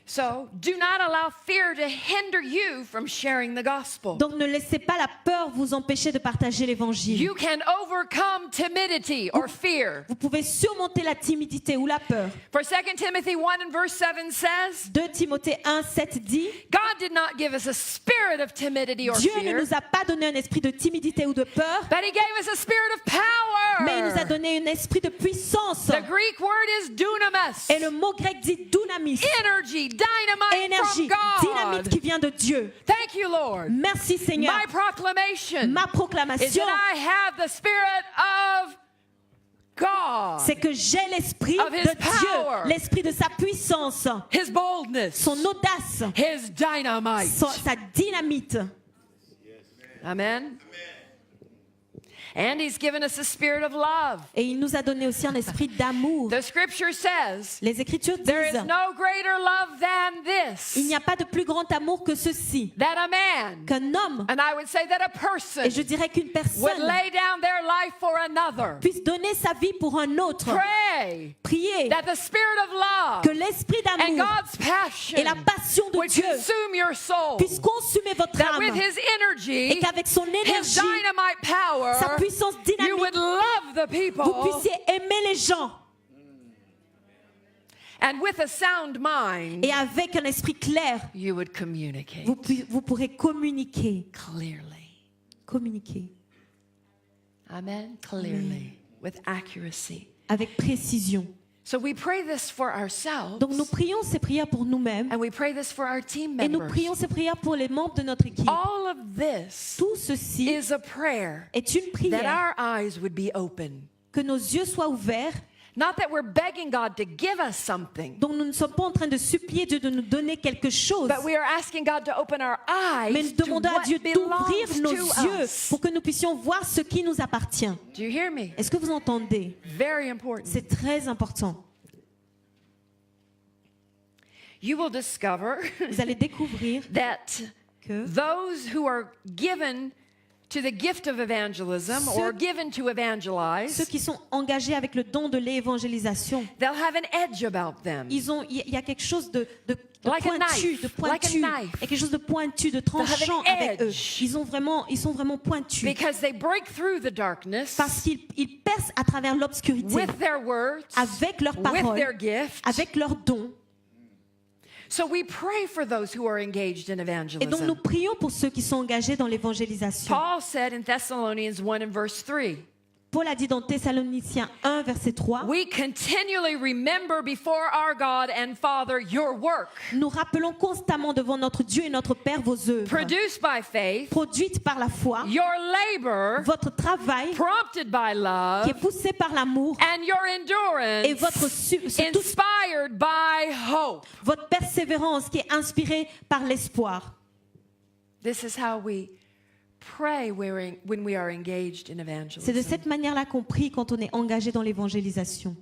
So do not allow fear to hinder you from sharing the gospel. Donc ne laissez pas la peur vous empêcher de partager l'évangile. You can overcome timidity or fear. Vous pouvez surmonter la timidité ou la peur. For 2 Timothy 1 and verse 7 says, 2 Timothée 1, 7 dit, God did not give us a spirit of timidity or Dieu ne fear, nous a pas donné un esprit de timidité ou de peur, but He gave us a spirit of power. mais il nous a donné un esprit de puissance. The Greek word is dunamis. Et le mot grec dit dunamis, Energy, dynamite énergie, from dynamite God. qui vient de Dieu. Thank you, Lord. Merci Seigneur. My proclamation Ma is proclamation, that I have the spirit of God, c'est que j'ai l'esprit Of His de power. Dieu, l'esprit de sa puissance, His boldness, son audace, His dynamite. sa dynamite. Amen. And He's given us a spirit of love. Et il nous a donné aussi un esprit d'amour. The scripture says, Les Écritures there is disent, no greater love than this, il n'y a pas de plus grand amour que ceci, that a man, qu'un homme, and I would say that a person, et je dirais qu'une would personne lay down their life for another. puisse donner sa vie pour un autre. Pray Priez that the spirit of love que l'esprit and d'amour God's passion et la passion de would Dieu consume your soul. puissent consumer votre That with âme His et energy, qu'avec son His énergie, dynamite power, sa puissance you dynamique, would love the people, vous puissiez aimer les gens and with a sound mind, et avec un esprit clair, you would communicate vous pourrez communiquer. clearly. Communiquer Amen. Clearly, with accuracy. avec précision. So we pray this for ourselves, Donc nous prions ces prières pour nous-mêmes and we pray this for our team et nous members. prions ces prières pour les membres de notre équipe. All of this Tout ceci is a prayer est une that prière, our eyes would be open. que nos yeux soient ouverts. Not that we're begging God to give us something, Donc nous ne sommes pas en train de supplier Dieu de nous donner quelque chose, but we are asking God to open our mais eyes nous to demandons à what Dieu d'ouvrir belongs nos to yeux us. pour que nous puissions voir ce qui nous appartient. Do you hear me? Est-ce que vous entendez? Very important. C'est très important. You will discover Vous allez découvrir that que those who are given to the gift of evangelism or given to ceux evangelize, qui sont engagés avec le don de l'évangélisation, they'll have an edge about them. il y a quelque chose de Like a pointu, knife, de pointu, like a knife. et quelque chose de pointu, de tranchant have an avec eux. edge. Ils sont vraiment pointus Because they break through the darkness parce qu'ils percent à travers l'obscurité with their words, avec leurs with paroles, their gift. avec leurs dons. So we pray for those who are engaged in Et donc evangelism. nous prions pour ceux qui sont engagés dans l'évangélisation. Paul said in Thessalonians 1 and verse 3, Paul a dit dans Thessaloniciens 1, verset 3, we continually remember before our God and Father your work, nous rappelons constamment devant notre Dieu et notre Père vos œuvres, produced by faith, produites par la foi, your labor, votre travail prompted by qui love, est poussé par l'amour and your et votre, endurance, surtout, inspired by hope. votre persévérance qui est inspirée par l'espoir. This is how we pray when we are engaged in C'est de evangelism. cette manière-là qu'on prie quand on est engagé dans l'évangélisation.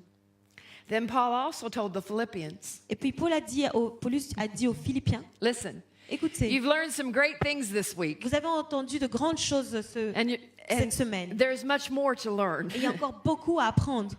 Then Paul also told the Philippians, Et puis Paul a dit aux Philippiens, listen, écoutez, you've learned some great things this week, vous avez entendu de grandes choses cette semaine. there's much more to learn. Et il y a encore beaucoup à apprendre.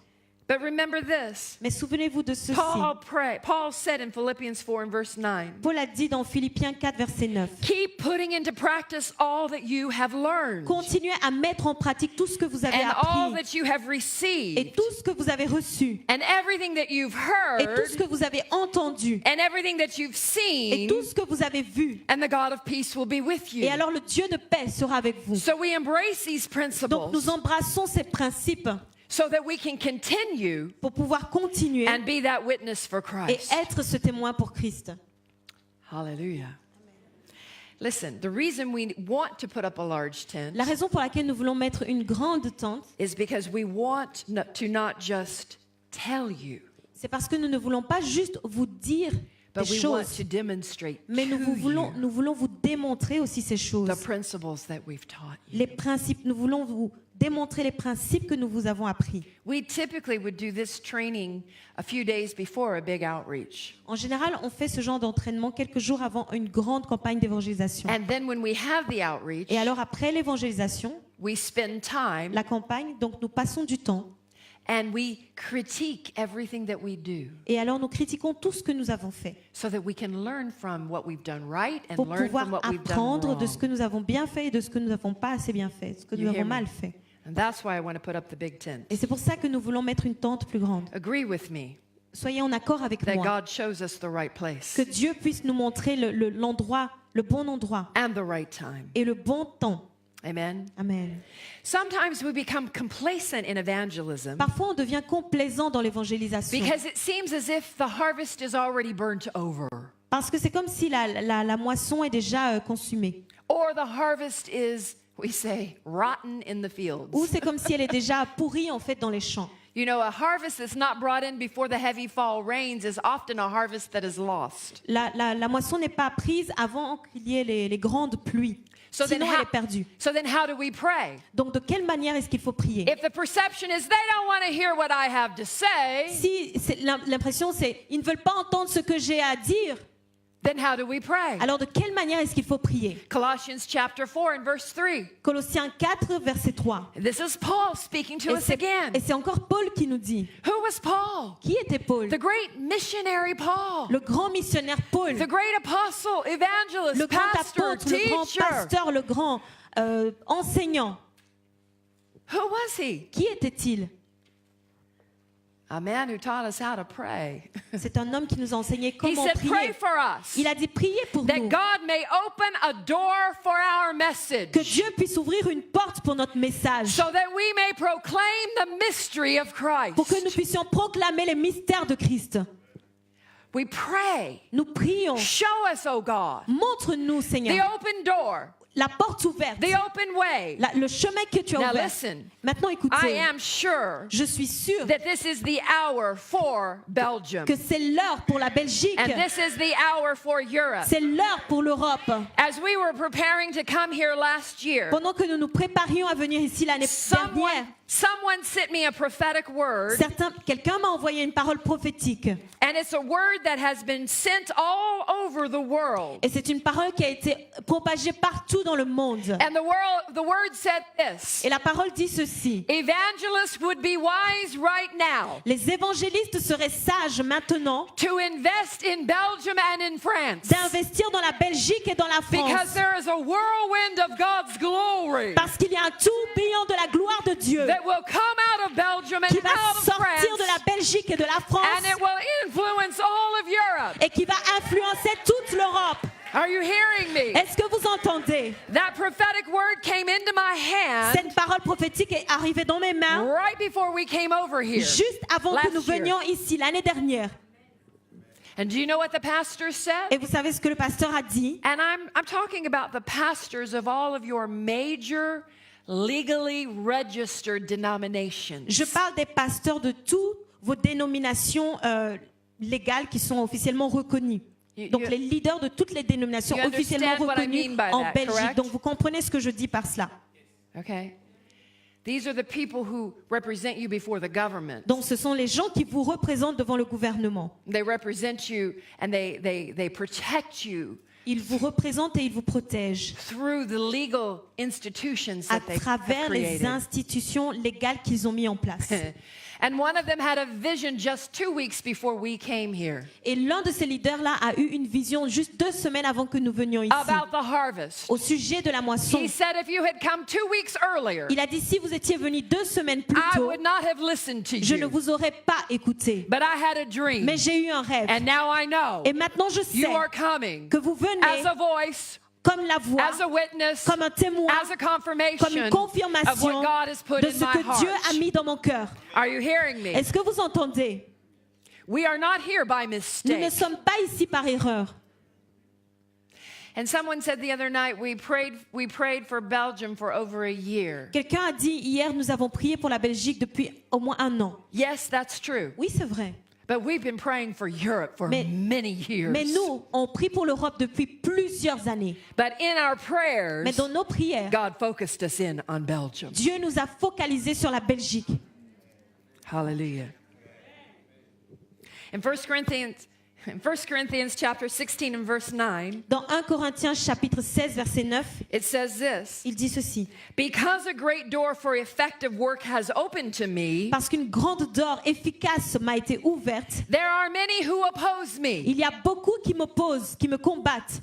But remember this. Mais souvenez-vous de ceci. Paul said in Philippians 4 and verse 9, Paul a dit dans Philippiens 4, verset 9, keep putting into practice all that you have learned continuez à mettre en pratique tout ce que vous avez and all appris that you have et received tout ce que vous avez reçu and everything that you've et tout ce heard que vous avez entendu and everything that you've et seen, tout ce que vous avez vu. and the God of peace will be with you. Et alors le Dieu de paix sera avec vous. So we embrace these Donc principles nous embrassons ces principes so that we can continue pour pouvoir continuer and be that witness for et Christ. être ce témoin pour Christ. Hallelujah. Listen, the reason we want to put up a large tent La raison pour laquelle nous voulons mettre une grande tente, is because we want to not just tell you, c'est parce que nous ne voulons pas juste vous dire des but we want choses, to demonstrate mais to you nous voulons vous démontrer aussi ces choses. the principles that we've taught you. Les principes, nous voulons vous démontrer les principes que nous vous avons appris. We typically would do this training a few days before a big outreach. En général, on fait ce genre d'entraînement quelques jours avant une grande campagne d'évangélisation. And then when we have the outreach, Et alors après l'évangélisation, we spend time la campagne, donc nous passons du temps and we critique everything that we do et alors nous critiquons tout ce que nous avons fait so that we can learn from what we've done right and pour learn from pouvoir what we've done apprendre de wrong. ce que nous avons bien fait et de ce que nous n'avons pas assez bien fait, ce que nous You hear avons me? mal fait. And that's why I want to put up the big tent. Et c'est pour ça que nous voulons mettre une tente plus grande. Agree with me Soyez en accord avec that moi. God shows us the right place Que Dieu puisse nous montrer l'endroit, le bon endroit and the right time. et le bon temps. Amen. Amen. Sometimes we become complacent in evangelism Parfois, on devient complaisant dans l'évangélisation. because it seems as if the harvest is already burnt over, Parce que c'est comme si la moisson est déjà consumée. or the harvest is, we say, rotten in the fields. Ou c'est comme si elle est déjà pourrie en fait dans les champs. You know, a harvest that's not brought in before the heavy fall rains is often a harvest that is lost. La moisson n'est pas prise avant qu'il y ait les grandes pluies. So then, Sinon, elle est perdue. how do we pray? Donc, de quelle manière est-ce qu'il faut prier? If the perception is they don't want to hear what I have to say, Si l'impression c'est ils ne veulent pas entendre ce que j'ai à dire, then how do we pray? alors de quelle manière est-ce qu'il faut prier? Colossians chapter 4 and verse 3. Colossiens 4, verset 3. This is Paul speaking to us again. Et c'est encore Paul qui nous dit. Who was Paul? Qui était Paul? The great missionary Paul. Le grand missionnaire Paul. The great apostle, evangelist, Le grand pastor, apôtre, le grand teacher. pasteur, le grand enseignant. Who was he? Qui était-il? A man who taught us how to pray. C'est un homme qui nous a enseigné He comment said, pray prier. for us. Il a dit priez pour That nous. God may open a door for our message. Que Dieu puisse ouvrir une porte pour notre message. So that we may proclaim the mystery of Christ. Pour que nous puissions proclamer les mystères de Christ. We pray. Nous prions. Show us, O God, Montre-nous, the Seigneur, open door la porte ouverte, the open way. le chemin que tu as Now ouvert. listen, Maintenant, I écoutez, am sure je suis sûre that this is the hour for Belgium. que c'est l'heure pour la Belgique, And this is the hour for Europe. c'est l'heure pour l'Europe. As we were preparing to come here last year, Pendant que nous nous préparions à venir ici l'année dernière, someone sent me a prophetic word, quelqu'un m'a envoyé une parole prophétique. and it's a word that has been sent all over the world. Et c'est une parole qui a été propagée partout dans le monde. And the word said this: Et la parole dit ceci. evangelists would be wise right now Les évangélistes seraient sages maintenant to invest in Belgium and in France, d'investir dans la Belgique et dans la because France. there is a whirlwind of God's glory Parce qu'il y a un tourbillon de la gloire de Dieu that will come out of Belgium and qui va out of sortir France, de la Belgique et de la and France it will influence all of Europe. et qui va influencer toute l'Europe. Are you hearing me? Est-ce que vous entendez? That prophetic word came into my hand Cette parole prophétique est arrivée dans mes mains right before we came over here. juste avant que last nous venions ici l'année dernière. And do you know what the pastor said? Et vous savez ce que le pasteur a dit? And I'm talking about the pastors of all of your major legally registered denominations. Je parle des pasteurs de toutes vos dénominations légales qui sont officiellement reconnues. Donc les leaders de toutes les dénominations you officiellement understand what I reconnues mean by en that, Belgique. correct? Donc vous comprenez ce que je dis par cela. Okay? These are the people who represent you before the government. Donc ce sont les gens qui vous représentent devant le gouvernement. They represent you and they protect you Ils vous représentent et ils vous protègent through the legal institutions à that they have travers les created. institutions légales qu'ils ont mis en place. And one of them had a vision just 2 weeks before we came here Et l'un de ces leaders-là a eu une vision juste 2 semaines avant que nous venions ici about the harvest. au sujet de la moisson. He said if you had come 2 weeks earlier, Il a dit si vous étiez venus 2 semaines plus I tôt, would not have listened to je ne you. vous aurais pas écouté. But I had a dream. Mais j'ai eu un rêve. And now I know Et maintenant je you sais are coming que vous as venez a voice, comme la voix, as a witness, comme un témoin, as a comme confirmation une of confirmation what God has put de in ce my que Dieu a heart. mis dans mon cœur. Are you hearing me? Est-ce que vous entendez? We are not here by Nous ne mistake. sommes pas ici par erreur. And someone said the other night, we prayed for Belgium for over a year. Quelqu'un a dit hier, nous avons prié pour la Belgique depuis au moins 1 an. Yes, that's true. Oui, c'est vrai. But we've been praying for Europe for Mais- many years. Mais nous, on prie pour l'Europe depuis plusieurs années. But in our prayers, Mais dans nos prières, God focused us in on Belgium. Dieu nous a focalisés sur la Belgique. Hallelujah. In 1 Corinthians chapter 16 and verse 9, Dans 1 Corinthiens chapitre 16 verset 9, it says this: il dit ceci. because a great door for effective work has opened to me, Parce qu'une grande door efficace m'a été ouverte, there are many who oppose me. il y a beaucoup qui m'opposent, qui me combattent.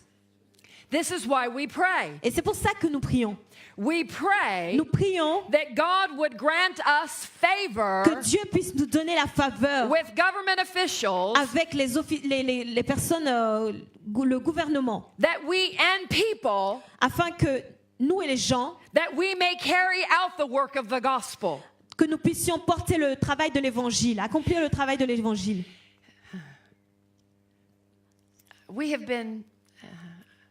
This is why we pray. Et c'est pour ça que nous prions. We pray Nous prions that God would grant us favor que Dieu puisse nous donner la faveur with government officials, avec les personnes, le gouvernement, that we and people, afin que nous et les gens, that we may carry out the work of the gospel. que nous puissions porter le travail de l'évangile, accomplir le travail de l'évangile.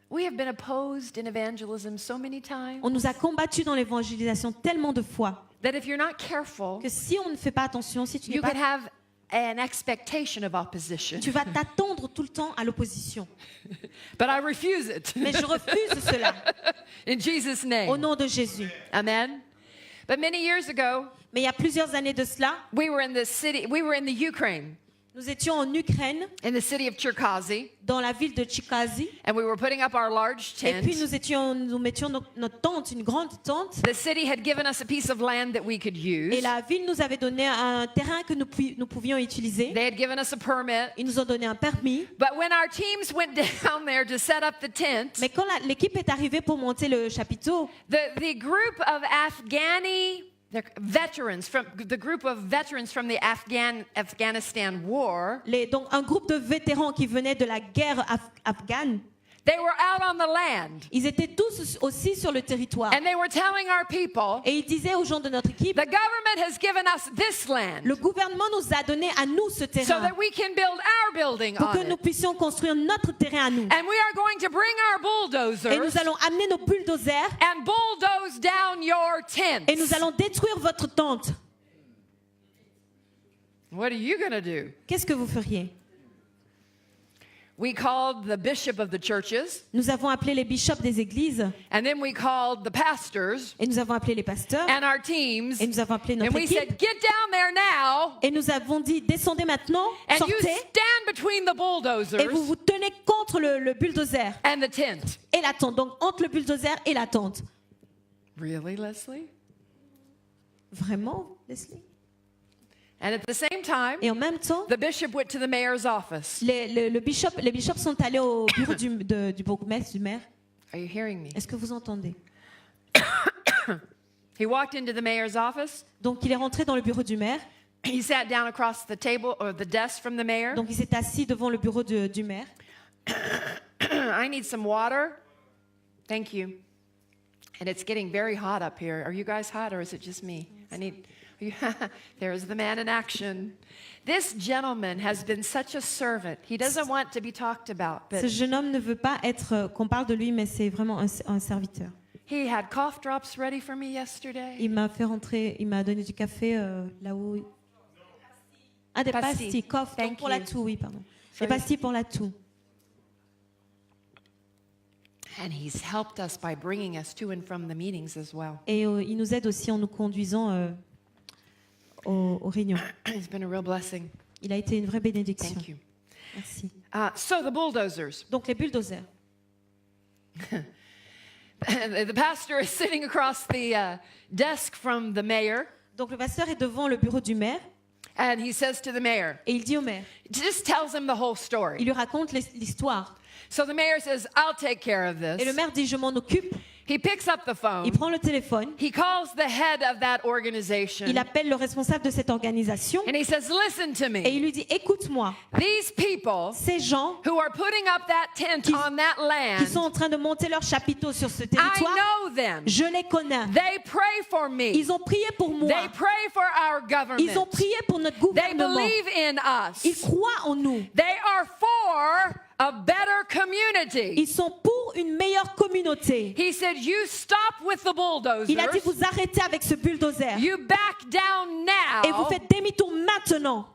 We have been opposed in evangelism so many times On nous a combattus dans l'évangélisation tellement de fois that if you're not careful, que si on ne fait pas attention, si tu n'es you pas, could have an expectation of opposition. tu vas t'attendre tout le temps à l'opposition. But I refuse it. Mais je refuse cela In Jesus' au name. nom de Jésus. Amen. But many years ago, Mais il y a plusieurs années de cela, we were in the Ukraine, nous étions en Ukraine, in the city of Cherkasy, dans la ville de Tchikazi, and we were putting up our large et puis tent. nous mettions notre tente, une grande tente, The city had given us a piece of land that we could use. et la ville nous avait donné un terrain que nous pouvions utiliser. They had given us a permit. Ils nous ont donné un permis. But when our teams went down there to set up the tent, Mais quand l'équipe est arrivée pour monter le chapiteau, the group of veterans from the Afghanistan war, donc un groupe de vétérans qui venaient de la guerre afghane, They were out on the land. Ils étaient tous aussi sur le territoire. And they were telling our people, Et ils disaient aux gens de notre équipe, the government has given us this land le gouvernement nous a donné à nous ce so terrain that we can build our building pour que on nous it. puissions construire notre terrain à nous. And we are going to bring our Et nous bulldozers allons amener nos bulldozers and bulldoze down your tents. et nous allons détruire votre tente. What are you going to do? Qu'est-ce que vous feriez? We called the bishop of the churches, Nous avons appelé les bishops des églises and then we called the pastors et nous avons appelé les pasteurs and our teams, et nous avons appelé and notre we équipe said, get down there now, et nous avons dit descendez maintenant, and you sortez stand between the et bulldozers vous vous tenez contre le bulldozer and the tent. et la tente. Donc entre le bulldozer et la tente. Really, Leslie? Vraiment, Leslie? And at the same time, Et en même temps, the bishop went to the mayor's office. les bishops sont allés au bureau du bourgmestre, du maire. Are you hearing me? Est-ce que vous entendez? He walked into the mayor's office. Donc il est rentré dans le bureau du maire. He sat down across the table or the desk from the mayor. Donc il s'est assis devant le bureau du maire. I need some water. Thank you. And it's getting very hot up here. Are you guys hot or is it just me? There's the man in action. This gentleman has been such a servant. He doesn't want to be talked about, Ce but jeune homme ne veut pas être qu'on parle de lui, mais c'est vraiment un serviteur. he had cough drops ready for me yesterday. Il m'a fait rentrer, il m'a donné du café là-haut. Ah, des pastilles, cough, Thank donc pour la you. toux, oui, pardon. So Des pastilles pour la toux. And he's helped us by bringing us to and from the meetings as well. Et il nous aide aussi en nous conduisant aux réunions. It's been a real blessing. Il a été une vraie bénédiction. Thank you. Merci. So the bulldozers. Donc les bulldozers. The pastor is sitting across the desk from the mayor, Donc le pasteur est devant le bureau du maire and he says to the mayor, et il dit au maire, just tells him the whole il story. lui raconte l'histoire. So the mayor says, I'll take care of Et le this. maire dit, je m'en occupe. He picks up the Il phone. prend le téléphone. He calls the head of that organization. Il appelle le responsable de cette organisation And he says, listen to et me. il lui dit, écoute-moi, These people ces gens who are putting up that tent Qui- on that qui sont land, en train de monter leur chapiteau sur ce I territoire, know them. je les connais. They pray for me. Ils ont prié pour moi. They pray for our Ils ont government. prié pour notre They gouvernement. believe in Ils us. croient en nous. They are for a better community. Ils sont pour une meilleure communauté. He said, you stop with the Il a dit, bulldozers. vous arrêtez avec ce bulldozer You back down et vous now. faites demi-tour maintenant.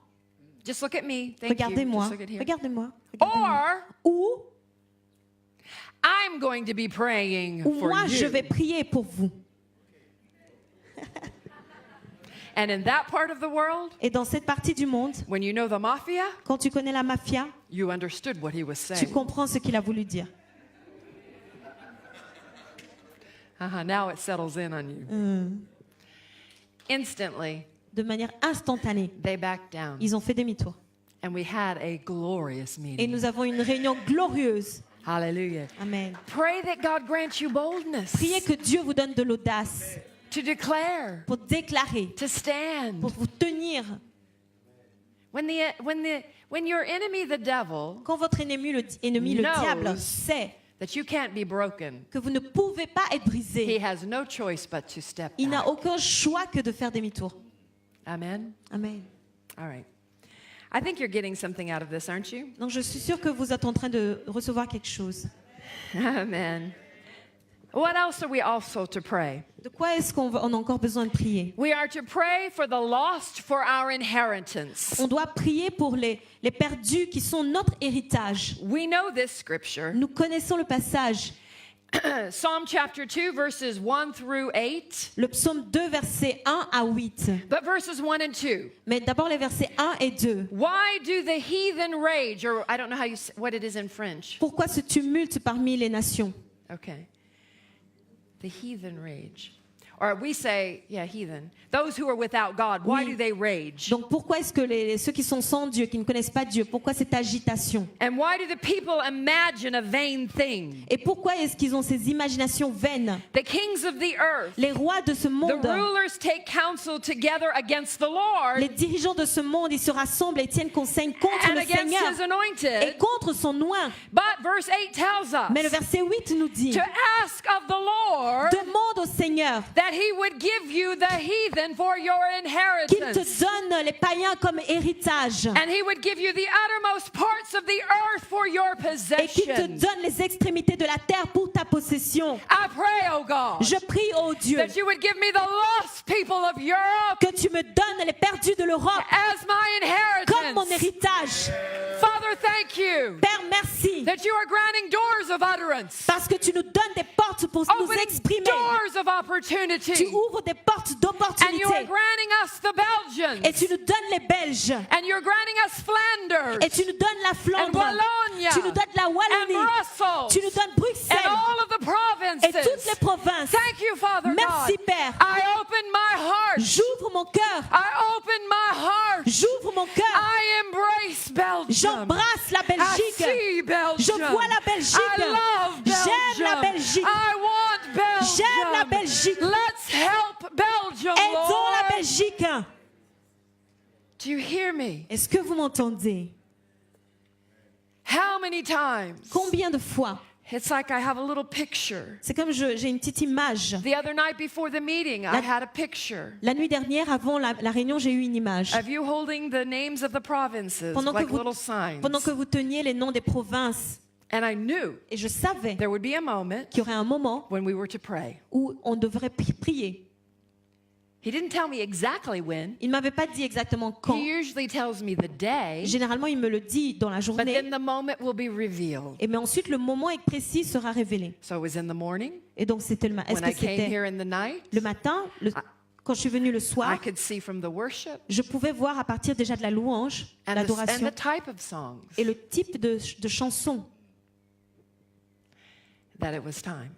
Just look at me. Thank you. Regardez-moi. Just look at here. Regardez-moi. Regardez-moi. Or Ou I'm going to be praying for moi, je vais you. prier pour vous. And in that part of the world, Et dans cette partie du monde, when you know the mafia, quand tu connais la mafia, you understood what he was tu saying. comprends ce qu'il a voulu dire. Now it settles in on you. Instantly, De manière instantanée, they backed down. ils ont fait demi-tour. And we had a glorious Et meeting. nous avons une réunion glorieuse. Hallelujah. Amen. Pray that God grants you boldness Priez que Dieu vous donne de l'audace to declare, pour déclarer, to stand. pour vous tenir. When your enemy, the devil, Quand votre ennemi, le Knows diable, sait that you can't be broken, que vous ne pouvez pas être he brisé, has no choice but to step il n'a back. aucun choix que de faire demi-tour. Amen. Amen. All right. I think you're getting something out of this, aren't you? Donc je suis sûre que vous êtes en train de recevoir quelque chose. Amen. What else are we also to pray? De quoi est-ce qu'on a encore besoin de prier? We are to pray for the lost for our inheritance. On doit prier pour les perdus qui sont notre héritage. We know this scripture. Nous connaissons le passage, Psalm chapter 2, verses 1 through 8. le psaume 2, versets 1 à 8. But verses 1 and 2. Mais d'abord les versets 1 et 2. Why do the heathen rage? Or I don't know what it is in French. Pourquoi ce tumulte parmi les nations? Okay. The heathen rage. or we say, yeah, heathen, those who are without God, why Oui. do they rage? Donc pourquoi est-ce que ceux qui sont sans Dieu, qui ne connaissent pas Dieu, pourquoi cette agitation? And why do the people imagine a vain thing? Et pourquoi est-ce qu'ils ont ces imaginations vaines? The kings of the earth, Les rois de ce the monde, rulers take counsel together against the Lord les dirigeants de ce monde, ils se rassemblent et tiennent conseil contre and le against Seigneur his et anointed. contre son oint. But verse 8 tells Mais le us verset 8 nous dit, to ask of the Lord demande au Seigneur that he would give you the heathen for your qu'il te inheritance. donne les païens comme héritage And he would give you the uttermost parts of the earth for your et qu'il te possession. donne les extrémités de la terre pour ta possession. I pray, oh God, Je prie, ô Dieu, that you would give me the lost people of Europe que tu me donnes les perdus de l'Europe as my comme mon inheritance. héritage. Father, thank you Père, merci that you are granting doors of utterance, parce que tu nous donnes des portes pour nous opening exprimer. doors of Tu opportunity, ouvres des portes and you d'opportunité are granting us the Belgians, et tu nous donnes les Belges and you're granting us Flanders, et tu nous donnes la and Flandre. Wallonia, Tu nous donnes la and Wallonie. Brussels, Tu nous donnes and Bruxelles all of the et toutes les provinces. provinces. Thank you, Father Merci, God. Père. I open my heart. J'ouvre mon cœur. I open my heart. J'ouvre mon cœur. I embrace Belgium. J'embrasse la I Belgique. see Belgium. Je vois la Belgique. I love Belgium. J'aime la Belgique. I want Belgium. J'aime la Belgique. Let's help Belgium, Aidons la Lord. Belgique. Do you hear me? Est-ce que vous m'entendez? How many times? Combien de fois? It's like I have a little picture. C'est comme j'ai une petite image. The other night before the meeting, I had a picture La nuit dernière, avant la réunion, j'ai eu une image. of you holding the names of the provinces Pendant que like vous- little signs. Pendant que vous teniez les noms des provinces. And I knew Et je savais there would be a moment qu'il y aurait un moment when we were to pray. où on devrait prier. He didn't tell me exactly when. Il ne m'avait pas dit exactement quand. He usually tells me the day, Généralement, il me le dit dans la but journée. then the moment will be revealed. Et mais ensuite, le moment précis sera révélé. So it was in the morning Et donc, c'était est-ce when I que came c'était here in the night. le matin, quand je suis venue le I soir, could see from the worship je pouvais voir à partir déjà de la louange, and l'adoration the type of songs et le type de chanson that it was time.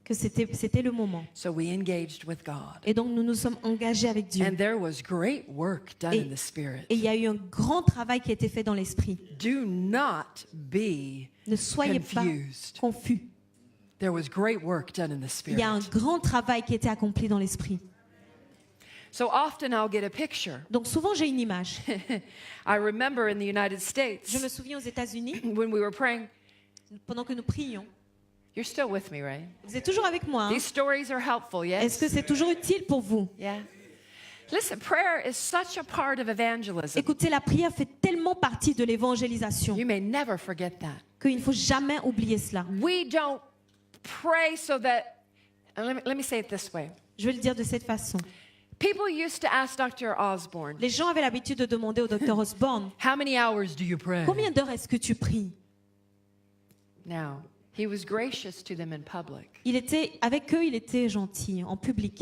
que c'était le moment. So we engaged with God. Et donc, nous nous sommes engagés avec Dieu. And there was great work done in the Spirit. Et il y a eu un grand travail qui a été fait dans l'esprit. Do not be Ne soyez pas confused. confus. There was great work done in the Il y a un Spirit. grand travail qui a été accompli dans l'esprit. So often I'll get a picture. Donc souvent j'ai une image. I remember in the United States Je me souviens aux États-Unis, when we were praying. pendant que nous prions. You're still with me, right? Vous êtes toujours avec moi. Hein? These stories are helpful, Est-ce yes? que c'est toujours utile pour vous? Yeah. Listen, prayer is such a part of evangelism. Écoutez, la prière fait tellement partie de l'évangélisation You may never forget that. qu'il ne faut jamais oublier cela. We don't pray so that, and let me say it this way. Je vais le dire de cette façon. People used to ask Dr. Osborne, Les gens avaient l'habitude de demander au docteur Osborne, how many hours do you pray? combien d'heures est-ce que tu pries? Now, he was gracious to them in public, Avec eux, il était gentil, en public.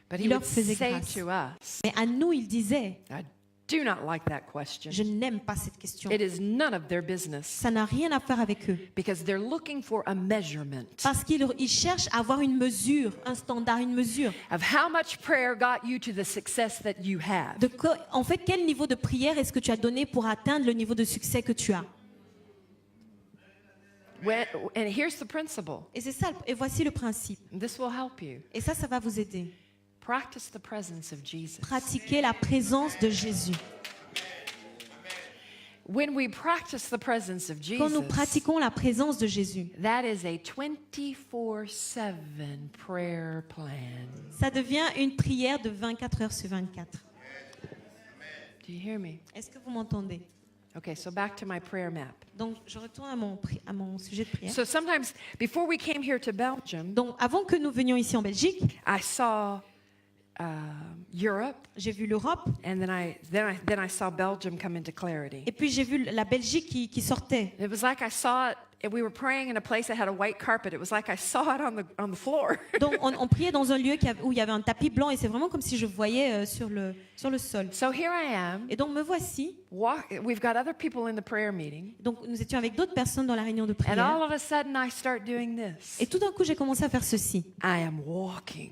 but Il he leur would faisait say grâce. to us, Mais à nous, il disait, I do not like that question. je n'aime pas cette question. It is none of their business Ça n'a rien à faire avec eux. because they're looking for a measurement Parce qu'ils cherchent à avoir une mesure, un standard, une mesure. of how much prayer got you to the success that you have. En fait, quel niveau de prière est-ce que tu as donné pour atteindre le niveau de succès que tu as? And here's the principle. Et c'est ça, et voici le principe. This will help you. Et ça va vous aider. Practice the presence of Jesus. Pratiquer la présence de Jésus. When we practice the presence of Quand nous Jesus, pratiquons la présence de Jésus, that is a 24/7 prayer plan. ça devient une prière de 24 heures sur 24. Do you hear me? Est-ce que vous m'entendez? Okay, so back to my prayer map. Donc, je retourne à mon sujet de prière. So sometimes before we came here to Belgium, Donc, avant que nous venions ici en Belgique, I saw Europe, j'ai vu l'Europe and then I saw Belgium come into clarity. et puis j'ai vu la Belgique qui sortait. It was like I saw it. And we were praying in a place that had a white carpet. It was like I saw it on the floor. Donc, on priait dans un lieu où il y avait un tapis blanc et c'est vraiment comme si je voyais sur le sol. So here I am. Et donc, me voici. We've got other people in the prayer meeting. Donc, nous étions avec d'autres personnes dans la réunion de And all prière. of a sudden, I start doing this. Et tout d'un coup, j'ai commencé à faire ceci. I am walking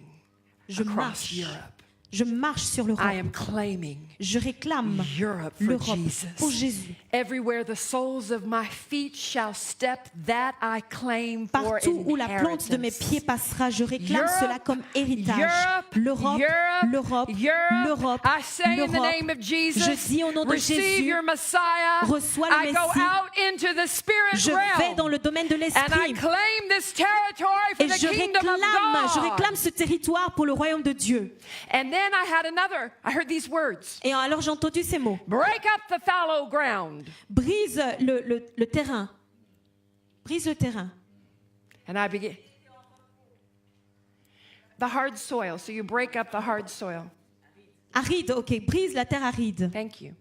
Je across marche. Europe. Je marche sur l'Europe. I am claiming Je réclame Europe for l'Europe Jesus. pour Jésus. Everywhere the soles of my feet shall step, that I claim for Partout où la plante de mes inheritance. pieds passera, je réclame Europe, cela comme héritage. Europe, L'Europe, Europe, l'Europe, Europe. l'Europe, I say in the l'Europe. name of Jesus, Je dis au nom de receive Jésus, your Messiah. reçois le I go Messie. out into the spirit Je vais dans realm. le domaine de And I l'esprit claim this territory for et the je kingdom of réclame God. ce territoire pour le royaume de Dieu. And then I heard these words. Et alors j'ai entendu ces mots. Break up the fallow ground. Brise le terrain. Brise le terrain. And I begin. The hard soil. So you break up the hard soil. Aride, ok. Brise la terre aride. Thank you.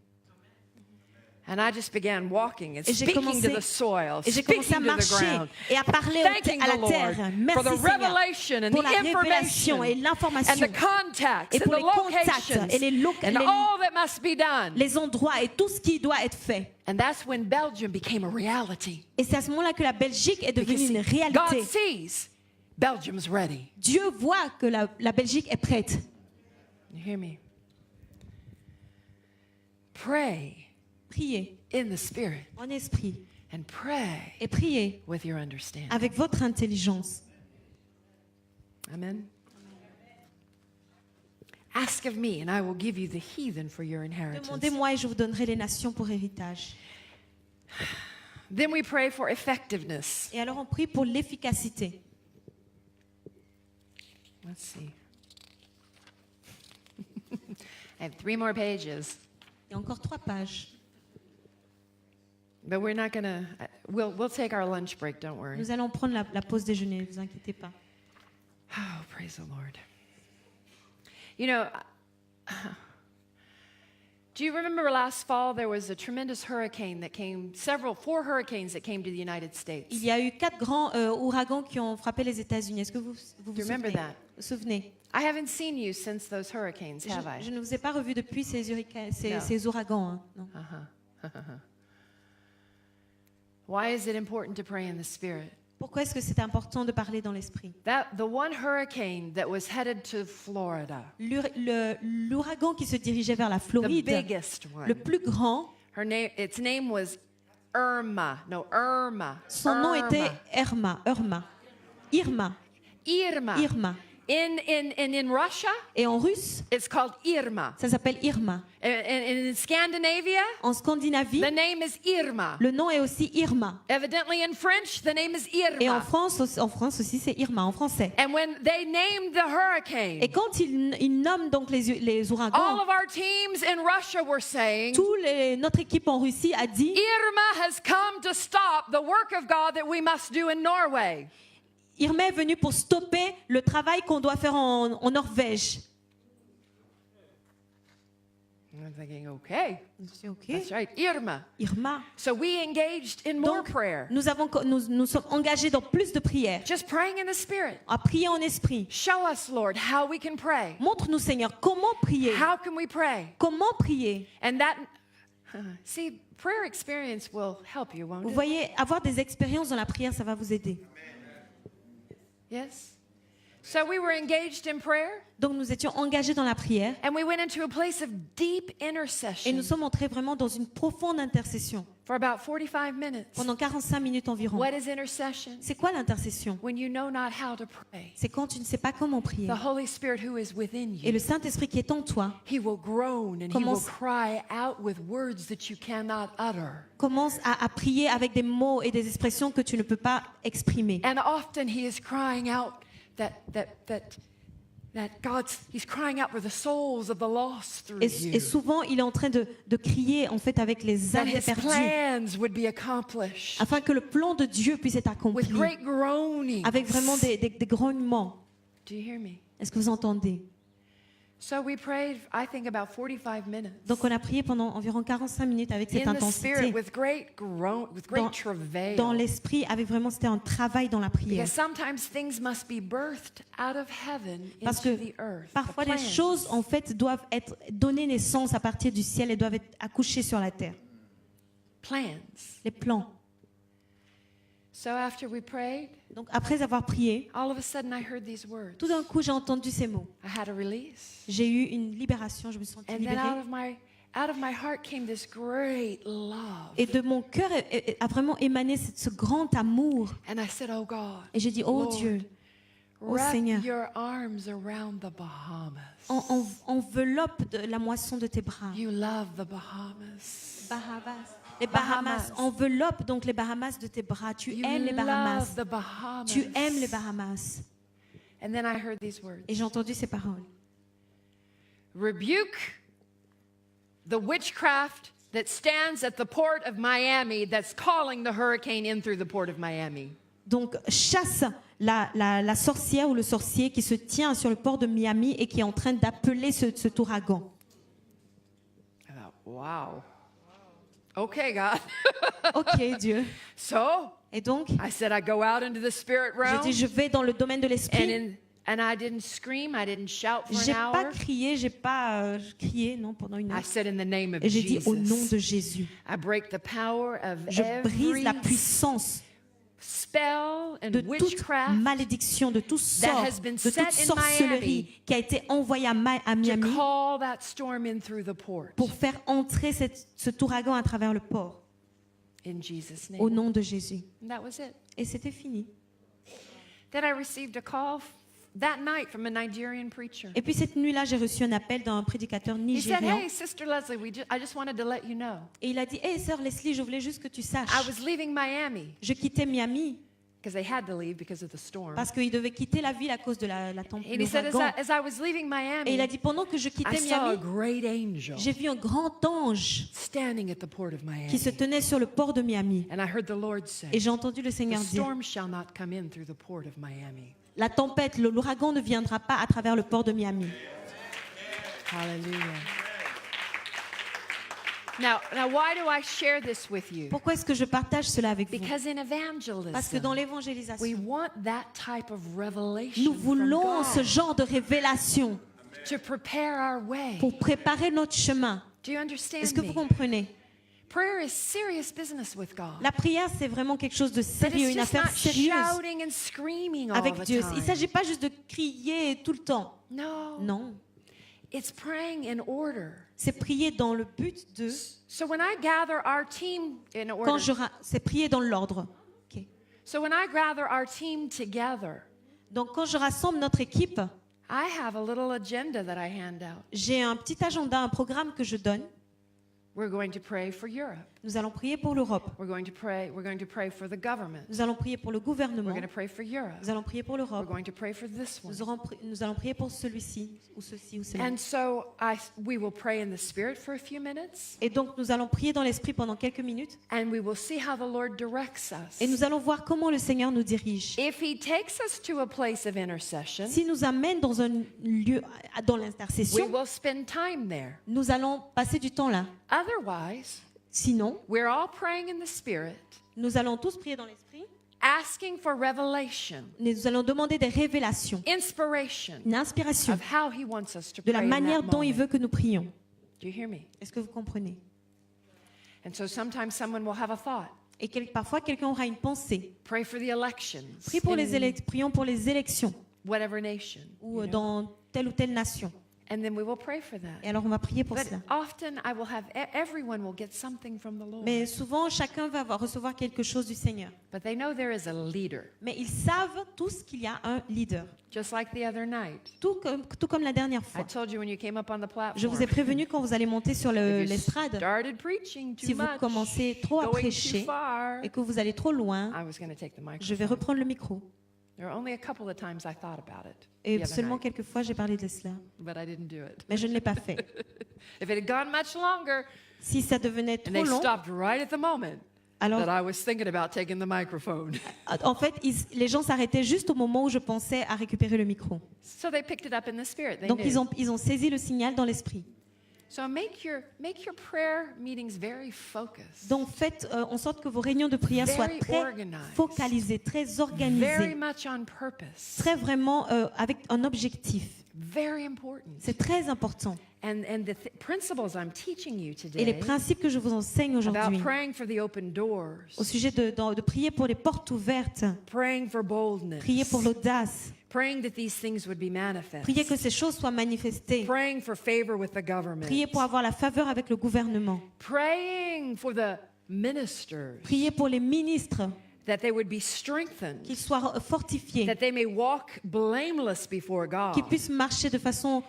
And I just began walking and Et j'ai speaking to commencé- the soil, Et j'ai speaking commencé à to the marcher ground, et à parler thanking à the la Lord terre. for Merci the Seigneur revelation and pour the la révélation information et and l'information the contacts et and pour the les contacts locations et les and all that must be done. les endroits et tout ce qui doit être fait. And that's when Belgium became a reality. Et c'est à ce moment-là que la Belgique est devenue Because une see, God réalité. sees Belgium's ready. Dieu voit que la Belgique est prête. You hear me? Pray Priez in the Spirit en esprit and pray et priez with your understanding. avec votre intelligence. Amen. Ask of me, and I will give you the heathen for your inheritance. Demandez-moi et je vous donnerai les nations pour héritage. Then we pray for effectiveness. Et alors on prie pour l'efficacité. Let's see. I have 3 more pages, Il y a encore 3 pages. but we're not gonna. We'll take our lunch break. Don't worry. Nous allons prendre la pause déjeuner, ne vous inquiétez pas. Oh, praise the Lord. You know, do you remember last fall there was a tremendous hurricane that came, 4 hurricanes that came to the United States? Il y a eu 4 grands ouragans qui ont frappé les États-Unis. Est-ce que vous vous Do you remember souvenez? that? Vous souvenez? I haven't seen you since those hurricanes, have I? Je ne vous ai pas revu depuis ces Non. ouragans. Hein, non. Why is it important to pray in the Spirit? Pourquoi est-ce que c'est important de parler dans l'esprit? The one hurricane that was headed to Florida, L'ouragan qui se dirigeait vers la the Floride, biggest one. le plus grand, Its name was Irma. No, Irma. son nom était Irma. Irma. In Russia, Et en russe, it's called Irma. ça s'appelle Irma. In Scandinavia, En Scandinavie, the name is Irma. le nom est aussi Irma. Evidently in French, the name is Et en Irma. France aussi, c'est Irma, en français. And when they named the hurricane, Et quand ils nomment donc les all ouragans, of our teams in Russia were saying, notre équipe en Russie a dit Irma has come to stop the work of God that we must do in Norway. Irma est venu pour stopper le travail qu'on doit faire en Norvège. I'm thinking, okay, Je dis, OK, that's right, Irma. Irma. So we engaged in more Donc, prayer, nous sommes engagés dans plus de prières, just praying in the Spirit. à prier en esprit. Show us, Lord, how we can pray. Montre-nous, Seigneur, comment prier. How can we pray? Comment prier. And that, see, prayer experience will help you, won't Vous it? voyez, avoir des expériences dans la prière, ça va vous aider. Yes? So we were engaged in prayer, Donc nous étions engagés dans la prière and we went into a place of deep et intercession nous sommes entrés vraiment dans une profonde intercession for about 45 minutes. pendant 45 minutes environ. What is intercession? C'est quoi l'intercession? When you know not how to pray. C'est quand tu ne sais pas comment prier. The Holy Spirit who is within Et le you, Saint-Esprit qui est en toi He will groan and He will Commence- cry out with words that you cannot utter. commence à prier avec des mots et des expressions que tu ne peux pas exprimer. And often He is crying out that He's crying out for the souls of the lost through Et you. souvent, il est en train de crier en fait avec les That âmes His perdues, plans would be accomplished afin que le plan de Dieu puisse être accompli, with great groaning. avec vraiment des grognements. Do you hear me? Est-ce que vous entendez? So we prayed, I think, about 45 minutes. Donc on a prié pendant environ 45 minutes avec cette In the Spirit, intensité. with great groan, with great travail. Dans l'esprit, avec vraiment, c'était un travail dans la prière. Because sometimes things must be birthed out of heaven Parce into que the earth. parfois The les plans. choses en fait doivent être données naissance à partir du ciel et doivent être accouchées sur la terre. Plans. Les plans. So after we prayed, Donc après avoir prié, all of a sudden I heard these words. tout d'un coup j'ai entendu ces mots. I had a release. J'ai eu une libération, je me sentais And then libérée. out of my heart came this great love. Et de mon cœur a vraiment émané ce grand amour. And I said, oh God, Et j'ai dit, oh Lord, Dieu, oh wrap Seigneur, your arms around the Bahamas. enveloppe la moisson de tes bras. You love the Bahamas. Bahamas. Les Bahamas. Enveloppe donc les Bahamas de tes bras. Tu aimes les Bahamas. Love the Bahamas. Tu aimes les Bahamas. And then I heard these words. Et j'ai entendu ces paroles. Rebuke the witchcraft that stands at the port of Miami that's calling the hurricane in through the port of Miami. Donc chasse la sorcière ou le sorcier qui se tient sur le port de Miami et qui est en train d'appeler cet ouragan. I thought, wow. Okay, God. Ok Dieu. So Et donc I said, I go out into the spirit j'ai realm. dit je vais dans le domaine de l'esprit. And I didn't scream, I didn't shout for J'ai an pas hour. crié, j'ai pas crié non pendant une I heure. said, in the name of Et j'ai dit au nom Jesus, de Jésus. I break the power of Je brise every la puissance spell de and toute witchcraft malédiction, de tout sort, has been de set toute in sorcellerie Miami qui a été envoyée à to Miami call that storm in through the port. pour faire entrer cet ouragan à travers le port. In Jesus' Au name. nom de Jésus. And that was it. Et c'était fini. Then I received a call that night from a Nigerian preacher. Et puis cette nuit-là, j'ai reçu un appel d'un prédicateur He said, nigérian. hey, Sister Leslie, I just wanted to let you know. Et il a dit, hey, sœur Leslie, je voulais juste que tu saches. I was leaving Miami Je quittais Miami because they had to leave because of the storm. parce qu'ils devaient quitter la ville à cause de la And tempête. he said, as I was leaving Et il a Miami, dit, pendant que je I quittais saw a Miami, great angel j'ai vu un grand ange standing at the port of qui se Miami. tenait sur le port de Miami. And I heard the Lord say, Et j'ai entendu le the Seigneur dire, storm shall not come in through the port of Miami. la tempête, l'ouragan ne viendra pas à travers le port de Miami. Hallelujah. Now, why do I share this with you? Pourquoi est-ce que je partage cela avec vous? Because in Parce que dans evangelism, we l'évangélisation, want that type of revelation nous from voulons ce God genre de révélation to prepare our way. pour préparer notre chemin. Do you understand Est-ce que vous me? comprenez? Prayer is serious business with God. La prière, c'est vraiment quelque chose de But sérieux, it's une just affaire not sérieuse shouting and screaming all avec the Dieu. Il ne time. s'agit pas juste de crier tout le temps. No, Non, it's praying in order. c'est prier dans le but de... So when I gather our team in order, C'est prier dans l'ordre. Ok. so when I gather our team together, Donc quand je rassemble notre équipe, I have a little agenda that I hand out. j'ai un petit agenda, un programme que je donne. We're going to pray for Europe. Nous allons prier pour l'Europe. We're going to pray for the government. Nous allons prier pour le We're gouvernement. going to pray for Europe. Nous allons prier pour We're l'Europe. going to pray for this one. Nous allons prier pour celui-ci, ou ceci, ou cela. And so we will pray in the Spirit for a few minutes, Et donc nous allons prier dans l'esprit pendant quelques minutes. and we will see how the Lord directs us. Et nous allons voir comment le Seigneur nous dirige. If He takes us to a place of intercession, S'il nous amène dans un lieu, dans we l'intercession, will spend time there. nous allons passer du temps là. Otherwise, Sinon, we're all praying in the Spirit, nous allons tous prier dans l'esprit. asking for revelation, Nous allons demander des révélations, inspiration une inspiration of how He wants us to de pray la in manière that dont il moment. veut que nous prions. Do you hear me? Est-ce que vous comprenez? And so sometimes someone will have a thought. Et parfois, quelqu'un aura une pensée. Pray for the elections Prions pour les élections whatever nation. ou you know? dans telle ou telle nation. And then we will pray for that. Et alors, on va prier pour But cela. often everyone will get something from the Lord. Mais souvent, chacun va recevoir quelque chose du Seigneur. But they know there is a leader. Mais ils savent tous qu'il y a un leader. Just like the other night. Tout comme la dernière I fois. told you when you came up on the platform. Je vous ai prévenu quand vous allez monter sur if you l'estrade, started preaching too si vous much, commencez trop à going too prêcher far, et que vous allez trop loin, I was going to take the je vais microphone. reprendre le micro. There were only a couple of times I thought about it. Et the other seulement night, quelques fois, j'ai parlé de cela. but I didn't do it. Mais je ne l'ai pas fait. If it had gone much longer, Si ça devenait and trop they long, stopped right at the moment alors that I was thinking about taking the microphone. en fait, les gens s'arrêtaient juste au moment où je pensais à récupérer le micro. So they picked it up in the spirit. They Donc knew. ils ont saisi le signal dans l'esprit. So make your prayer meetings very focused. Donc faites en sorte que vos réunions de prière soient Very très organized. focalisées, très Very organisées, much on purpose. très vraiment avec un objectif. Very important. C'est très important. And the principles I'm teaching you Et les today principes que je vous enseigne aujourd'hui about praying for the open doors, au sujet de prier pour les portes ouvertes, praying for boldness, prier pour l'audace, praying that these things would be manifest, prier que ces choses soient manifestées, praying for favor with the government, prier pour avoir la faveur avec le gouvernement, praying for the ministers, prier pour les ministres, that they would be strengthened, qu'ils soient fortifiés, that they may walk blameless before God, qu'ils puissent marcher de façon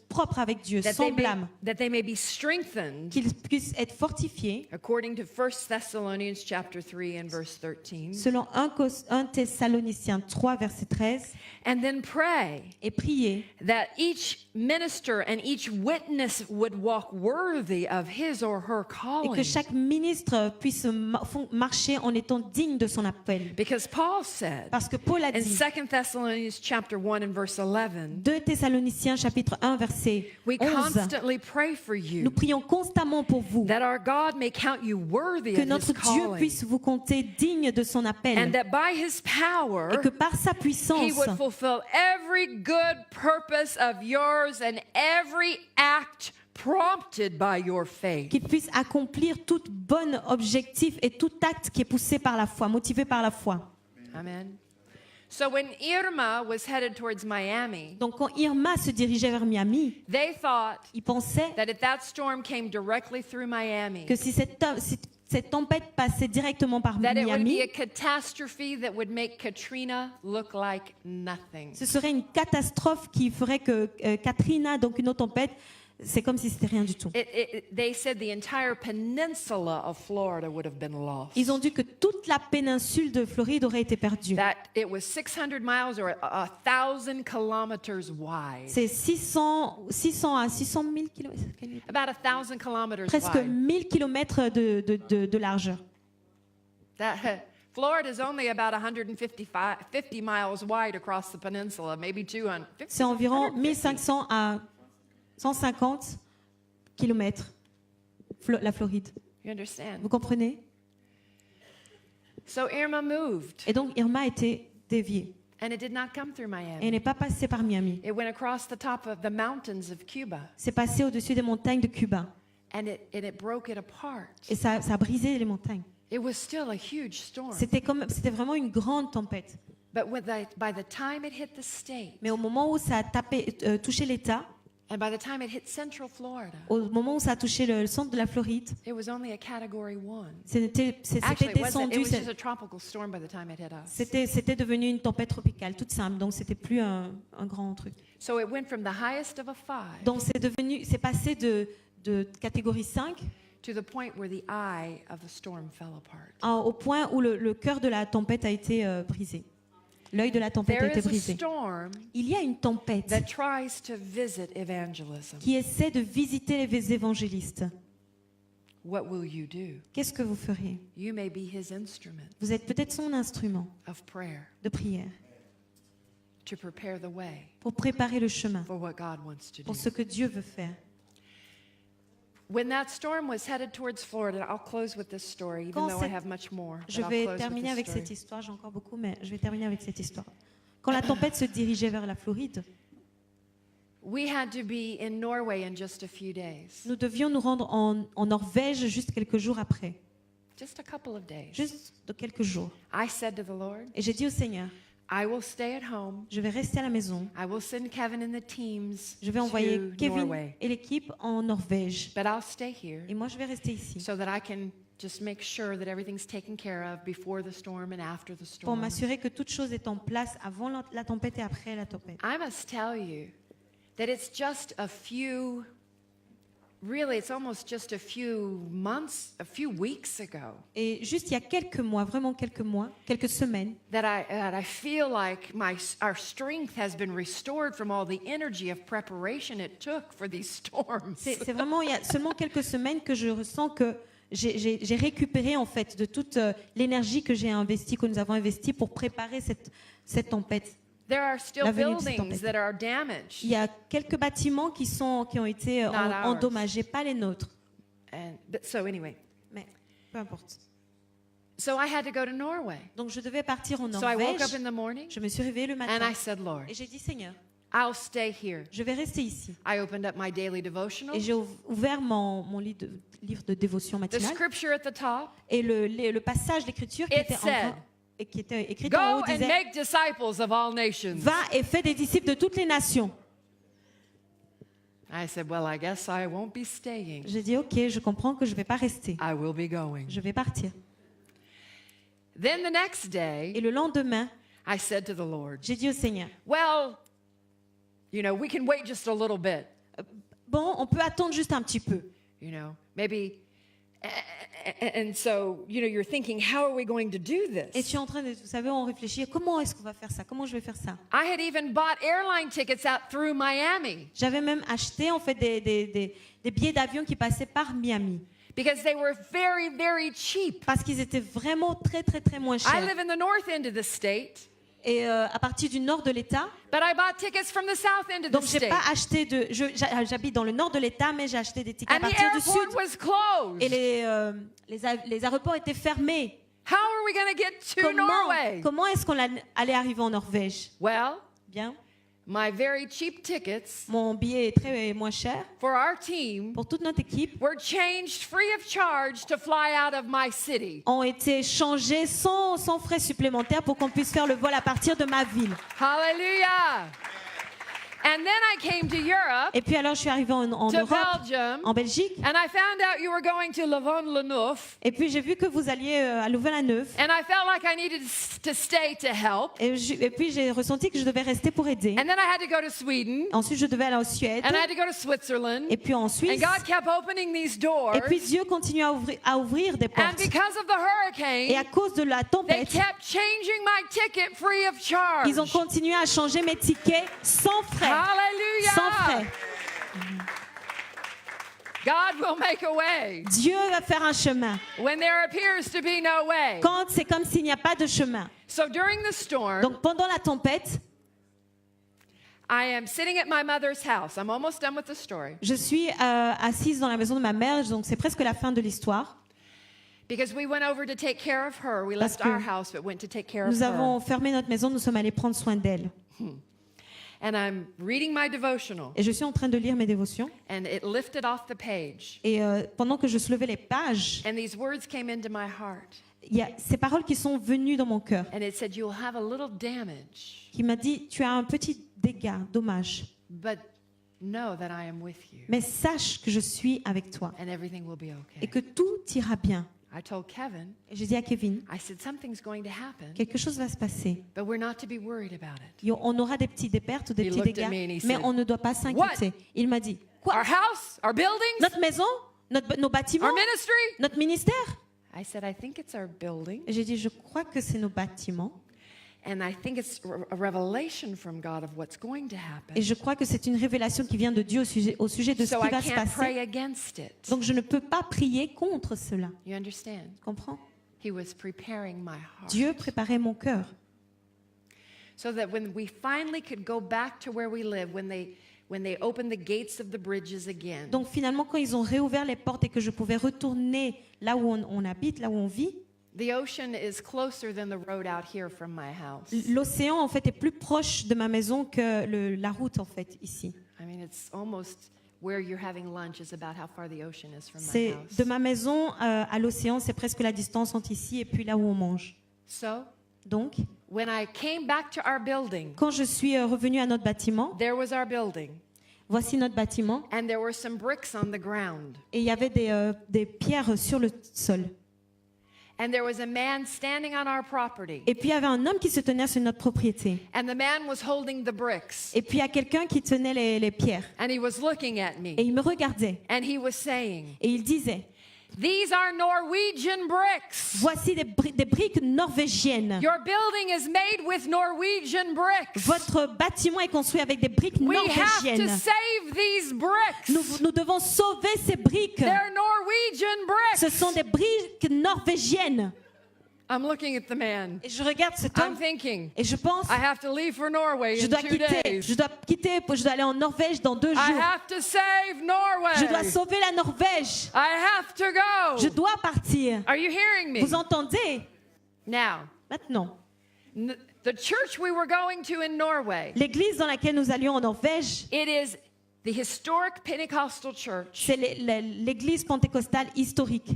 propre avec Dieu, sans blâme, that they may be strengthened, qu'ils puissent être fortifiés, according to 1 Thessalonians chapter 3 and verse 13, selon 1 Thessaloniciens 3, verset 13, and then pray et prier that each minister and each witness would walk worthy of his or her et calling. que chaque ministre puisse marcher en étant digne de son appel. Because Paul said Parce que Paul a in dit, 2 Thessalonians chapter 1 and verse 11, 2 Thessaloniciens chapitre 1 verset we 11, constantly pray for nous you prions constamment pour vous, that our God may count you worthy que of his notre Dieu calling, puisse vous compter digne de son appel and that by his et power que par sa he puissance, would fulfill every good purpose of yours and every act prompted by your faith. qu'il puisse accomplir tout bon objectif et tout acte qui est poussé par la foi, motivé par la foi. Amen. So when Irma was headed towards Miami, Donc quand Irma se dirigeait vers Miami, they thought il pensait that if that storm came directly through Miami, que si cette tempête passait directement par that it would be Miami, a catastrophe that would make Katrina look like nothing. ce serait une catastrophe qui ferait que Katrina, donc une autre tempête, c'est comme si c'était rien du tout. They said the entire peninsula of Florida would have been lost. Ils ont dit que toute la péninsule de Floride aurait été perdue. That it was 600 miles or 1,000 kilometers wide. C'est 600 à 600 000 kilomètres, About 1,000 kilometers presque wide. 1000 kilomètres de largeur. Florida is only about 50 miles wide across the peninsula, maybe 200. C'est environ 1500 à 150 kilomètres, la Floride. You understand? Vous comprenez? So Irma moved, Et donc Irma a été déviée. and it did not come through Et elle Miami. n'est pas passée par Miami. It went across the top of the mountains of Cuba, C'est passé au-dessus des montagnes de Cuba. and it broke it apart. Et ça a brisé les montagnes. It was still a huge storm. C'était vraiment une grande tempête. But by the time it hit the state, Mais au moment où ça a touché l'État, and by the time it hit Central Florida, au moment où ça a touché le centre de la Floride, it was only a Category 1. c'était Actually, it descendu, was just a tropical storm by the time it hit us. c'était devenu une tempête tropicale, toute simple. Donc c'était plus un grand truc. So it went from the highest of a 5 Donc c'est passé de catégorie 5 to the point where the eye of the storm fell apart. au point où le cœur de la tempête a été brisé. L'œil de la tempête a There été is a brisé. storm Il y a une tempête that tries to visit evangelism. qui essaie de visiter les évangélistes. What will you do? Qu'est-ce que vous feriez? You may be his instrument Vous êtes peut-être son instrument of prayer de prière to prepare the way pour préparer le chemin for what God wants to do. pour ce que Dieu veut faire. When that storm was headed towards Florida, I'll close with this story, even Quand though I cette- have much more. but Je I'll vais close with terminer this avec story. cette histoire, j'ai encore beaucoup, mais je vais terminer avec cette histoire. Quand la tempête se dirigeait vers la Floride, We had to be in Norway in just a few days, nous devions nous rendre en Norvège juste quelques jours après, just a couple of days. juste de quelques jours. I said to the Lord, Et j'ai dit au Seigneur, I will stay at home. je vais rester à la maison, I will send Kevin and the teams je vais envoyer to Kevin Norway, et l'équipe en Norvège. but I'll stay here Et moi, je vais rester ici so that I can just make sure that everything's taken care of before the storm and after the pour storm. m'assurer que toute chose est en place avant la tempête et après la tempête. I must tell you that it's just a few, really, it's almost just a few months, a few weeks ago Et juste il y a quelques mois, vraiment quelques mois, quelques semaines, that I feel like our strength has been restored from all the energy of preparation it took for these storms. c'est vraiment il y a seulement quelques semaines que je ressens que j'ai récupéré en fait de toute l'énergie que j'ai investie, que nous avons investie pour préparer cette tempête. There are still La venue de cette buildings tempête. that are damaged. Il y a quelques bâtiments qui ont été Not ours. endommagés, pas les nôtres, But so anyway, mais peu importe. so I had to go to Norway. Donc je devais partir en So I woke up Norvège. in the morning Je me suis réveillée le and matin I said, Lord, et j'ai dit Seigneur, I'll stay here. Je vais rester ici. I opened up my daily devotional. Et j'ai ouvert mon livre de dévotion The matinale. scripture at the top. Et le passage d'écriture qui It était, said, qui était écrit en haut Go and disait make disciples of all nations. Va et fais des disciples de toutes les nations. I said, well, I guess I won't be staying. J'ai dit ok, je comprends que je vais pas rester. I will be going. Je vais partir. Then the next day, Et le lendemain, I said to the Lord, j'ai dit au Seigneur, well, you know, we can wait just a little bit. bon, on peut attendre juste un petit peu. You know, maybe. And so, you know, you're thinking, how are we going to do Et this? tu es en train de, vous savez, on réfléchit, comment est-ce qu'on va faire ça? Comment je vais faire ça? I had even bought airline tickets out through Miami J'avais même acheté en fait des billets d'avion qui passaient par Miami because they were very, very cheap. parce qu'ils étaient vraiment très très très moins I chers. live in the north end of the state, Et à partir du nord de l'État, but I bought tickets from the south end of the donc j'ai state. pas acheté de, j'habite dans le nord de l'État, mais j'ai acheté des tickets à And the partir du airport sud. was closed. Et les aéroports étaient fermés. How are we going to get to Norway? Comment est-ce qu'on allait arriver en Norvège? Well, Bien, my very cheap tickets mon billet est très moins cher for our team pour toute notre équipe. were changed free of charge to fly out of my city. Ont été changés sans frais supplémentaires pour qu'on puisse faire le vol à partir de ma ville. Hallelujah. And then I came to Europe, Et puis alors je suis arrivée en to Europe, Belgium, en Belgique, and I found out you were going to Lavon-le-Neuf, et puis j'ai vu que vous alliez à Louvain-la-Neuve. and I felt like I needed to stay to help. Et puis j'ai ressenti que je devais rester pour aider. And then I had to go to Sweden, Ensuite je devais aller en Suède, and I had to go to Switzerland. et puis en And Suisse. God kept opening these doors. Et puis Dieu continue à ouvrir des And portes. because of the Et à hurricane, cause de la they tempête, kept changing my ticket free of charge. ils ont continué à changer mes tickets sans frais. Hallelujah. Sans frais. God will make a way Dieu va faire un chemin. when there appears to be no way. Quand c'est comme s'il n'y a pas de chemin. So during the storm, Donc pendant la tempête, I am sitting at my mother's house. I'm almost done with the story. je suis assise dans la maison de ma mère, donc c'est presque la fin de l'histoire. Because we went over to take care of her. We Parce left que our house but went to take care of Nous her. avons fermé notre maison, nous sommes allés prendre soin d'elle. And I'm reading my devotional, Et je suis en train de lire mes dévotions. and it lifted off the page. Et pendant que je soulevais les pages, And these words came into my heart. il y a ces paroles qui sont venues dans mon cœur, And it said, you'll have a little damage, qui m'a dit, tu as un petit dégât, dommage. but know that I am with you. Mais sache que je suis avec toi And everything will be et okay. que tout ira bien. I told Kevin, Et j'ai dit à Kevin, I said, something's going to happen, quelque chose va se passer. but we're not to be worried about it. On aura des pertes ou des He petits looked at dégâts, me and he mais said, on ne doit pas s'inquiéter. Il m'a dit, quoi? Our house, our buildings, Notre maison? Nos bâtiments? our ministry? Notre ministère? I said, I think it's our building. Et j'ai dit, je crois que c'est nos bâtiments. And I think it's a revelation from God of what's going to happen. Et je crois que c'est une révélation qui vient de Dieu au sujet de ce So qui I va se can't pray passer. against it. Donc je ne peux pas prier contre cela. You understand? Tu comprends? He was preparing my heart. Dieu préparait mon cœur. So that when we finally could go back to where we live, when they opened the gates of the bridges again, Donc finalement, quand ils ont réouvert les portes et que je pouvais retourner là où on habite, là où on vit, the ocean is closer than the road out here from my house. l'océan en fait est plus proche de ma maison que la route en fait ici. I mean, it's almost where you're having lunch is about how far the ocean is from my C'est house. de ma maison à l'océan, c'est presque la distance entre ici et puis là où on mange. So Donc, when I came back to our building, quand je suis revenue à notre bâtiment, there was our building, voici notre bâtiment and there were some bricks on the ground. et il y avait des pierres sur le sol. And there was a man standing on our property. Et puis il y avait un homme qui se tenait sur notre propriété. And the man was holding the bricks. Et puis il y a quelqu'un qui tenait les pierres. And he was looking at Et me. il me regardait. And he was saying, Et il disait, these are Norwegian bricks. voici des briques norvégiennes. Your building is made with Norwegian bricks. Votre bâtiment est construit avec des briques We have to norvégiennes. save these bricks. Nous devons sauver ces briques. They're Norwegian Ce bricks. sont des briques norvégiennes. I'm looking at the man. Et je regarde cet I'm homme thinking, et je pense, I have to leave for Norway je in dois 2 quitter, days. je dois aller en Norvège dans 2 I jours. have to save Norway. Je dois sauver la Norvège. I have to go. Je dois partir. Are you hearing me? Vous entendez? Now, Maintenant, The church we were going to in Norway, L'église dans laquelle nous allions en Norvège, it is the historic Pentecostal church c'est l'église pentecostale historique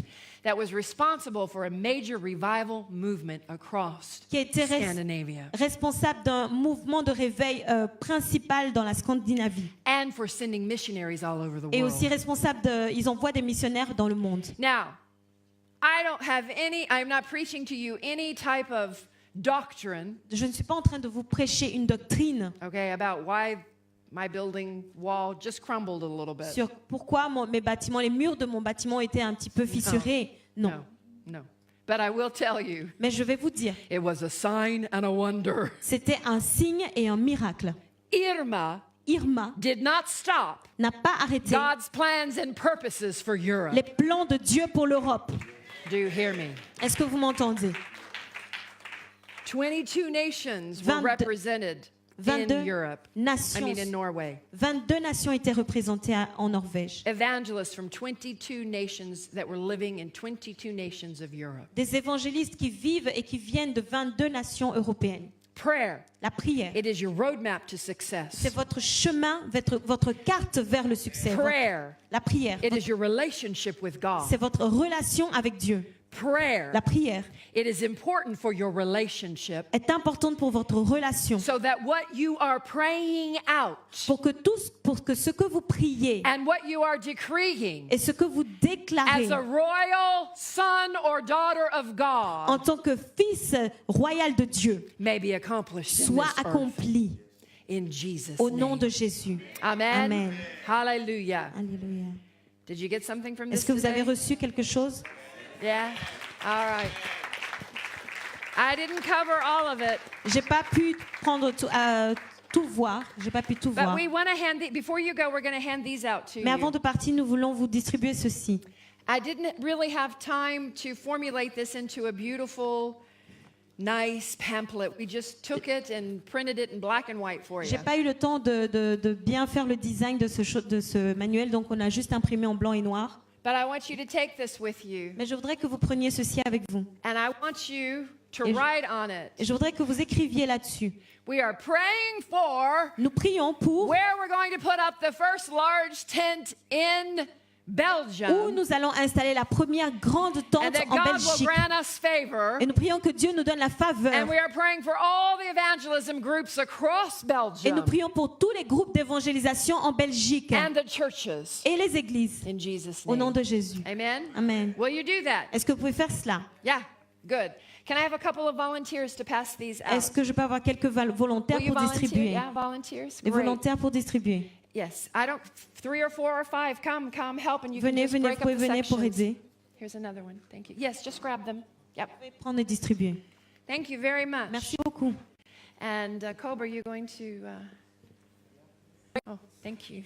that was responsible for a major revival movement across qui a été Scandinavia responsable d'un mouvement de réveil principal dans la Scandinavie and for sending missionaries all over the et aussi world. responsable ils envoient des missionnaires dans le monde. Now, I'm not preaching to you any type of doctrine, Je ne suis pas en train de vous prêcher une doctrine okay, about why my building wall just crumbled a little bit. sur pourquoi mes bâtiments, les murs de mon bâtiment étaient un petit peu fissurés. Non. No. But I will tell you, Mais je vais vous dire, it was a sign and a wonder. c'était un signe et un miracle. Irma Irma did not stop n'a pas arrêté God's plans and purposes for Europe. les plans de Dieu pour l'Europe. Do you hear me? Est-ce que vous m'entendez? 22 nations were 22 represented in 22 Europe. nations, In Norway. 22 nations étaient représentées en Norvège. Evangelists from 22 nations that were living in 22 nations of Europe. Des évangélistes qui vivent et qui viennent de 22 nations européennes. Prayer, La prière, it is your roadmap to c'est success. votre chemin, votre carte vers le succès. Prayer, La prière, it is your relationship with God. c'est votre relation avec Dieu. Prayer, La prière it is important for your relationship est importante pour votre relation. so that what you are praying out Pour que ce que vous priez and what you are decreeing et ce que vous déclarez as a royal son or daughter of en God tant que fils royal de Dieu may be accomplished in soit this earth. accompli In Jesus' au nom name. de Jésus. Amen. Amen. Hallelujah. Alléluia. Did you get something from this Est-ce que vous avez today? reçu quelque chose? Yeah? All right. I didn't cover all of it, J'ai pas pu prendre tout voir. J'ai pas pu tout but voir. we want to before you go, we're going to hand these out to Mais avant you. de partir, nous voulons vous distribuer ceci. I didn't really have time to formulate this into a beautiful, nice pamphlet. We just took it and printed it in black and white for you. J'ai pas eu le temps de bien faire le design de ce manuel, donc on a juste imprimé en blanc et noir. But I want you to take this with you, Mais je voudrais que vous preniez ceci avec vous. and I want you to Et je- write on it. Et je voudrais que vous écriviez là-dessus. We are praying for Nous prions pour where we're going to put up the first large tent in où Belgium, nous allons installer la première grande and tente that en God will Belgique. grant us favor. Et nous prions que Dieu nous donne la faveur. And we are praying for all the evangelism groups across Et nous Belgium prions pour tous les groupes d'évangélisation en Belgique and the churches et les églises. in Jesus' Au nom name. de Jésus. Amen. Amen. Will you do that? Est-ce que vous pouvez faire cela? Yeah, good. Can I have a couple of volunteers to pass these out? Est-ce que je peux avoir quelques volontaires Will you pour volunteer? distribuer? Yeah, volunteers. Les Great. volontaires pour distribuer. Yes, 3 or 4 or 5, come help, and you can Venez, just venez, break vous pouvez up the venir pour sections. aider. Here's another one. Thank you. Yes, just grab them. Yep. Prendre et distribuer. Thank you very much. Merci beaucoup. And Cobra, you're going to. Oh, thank you.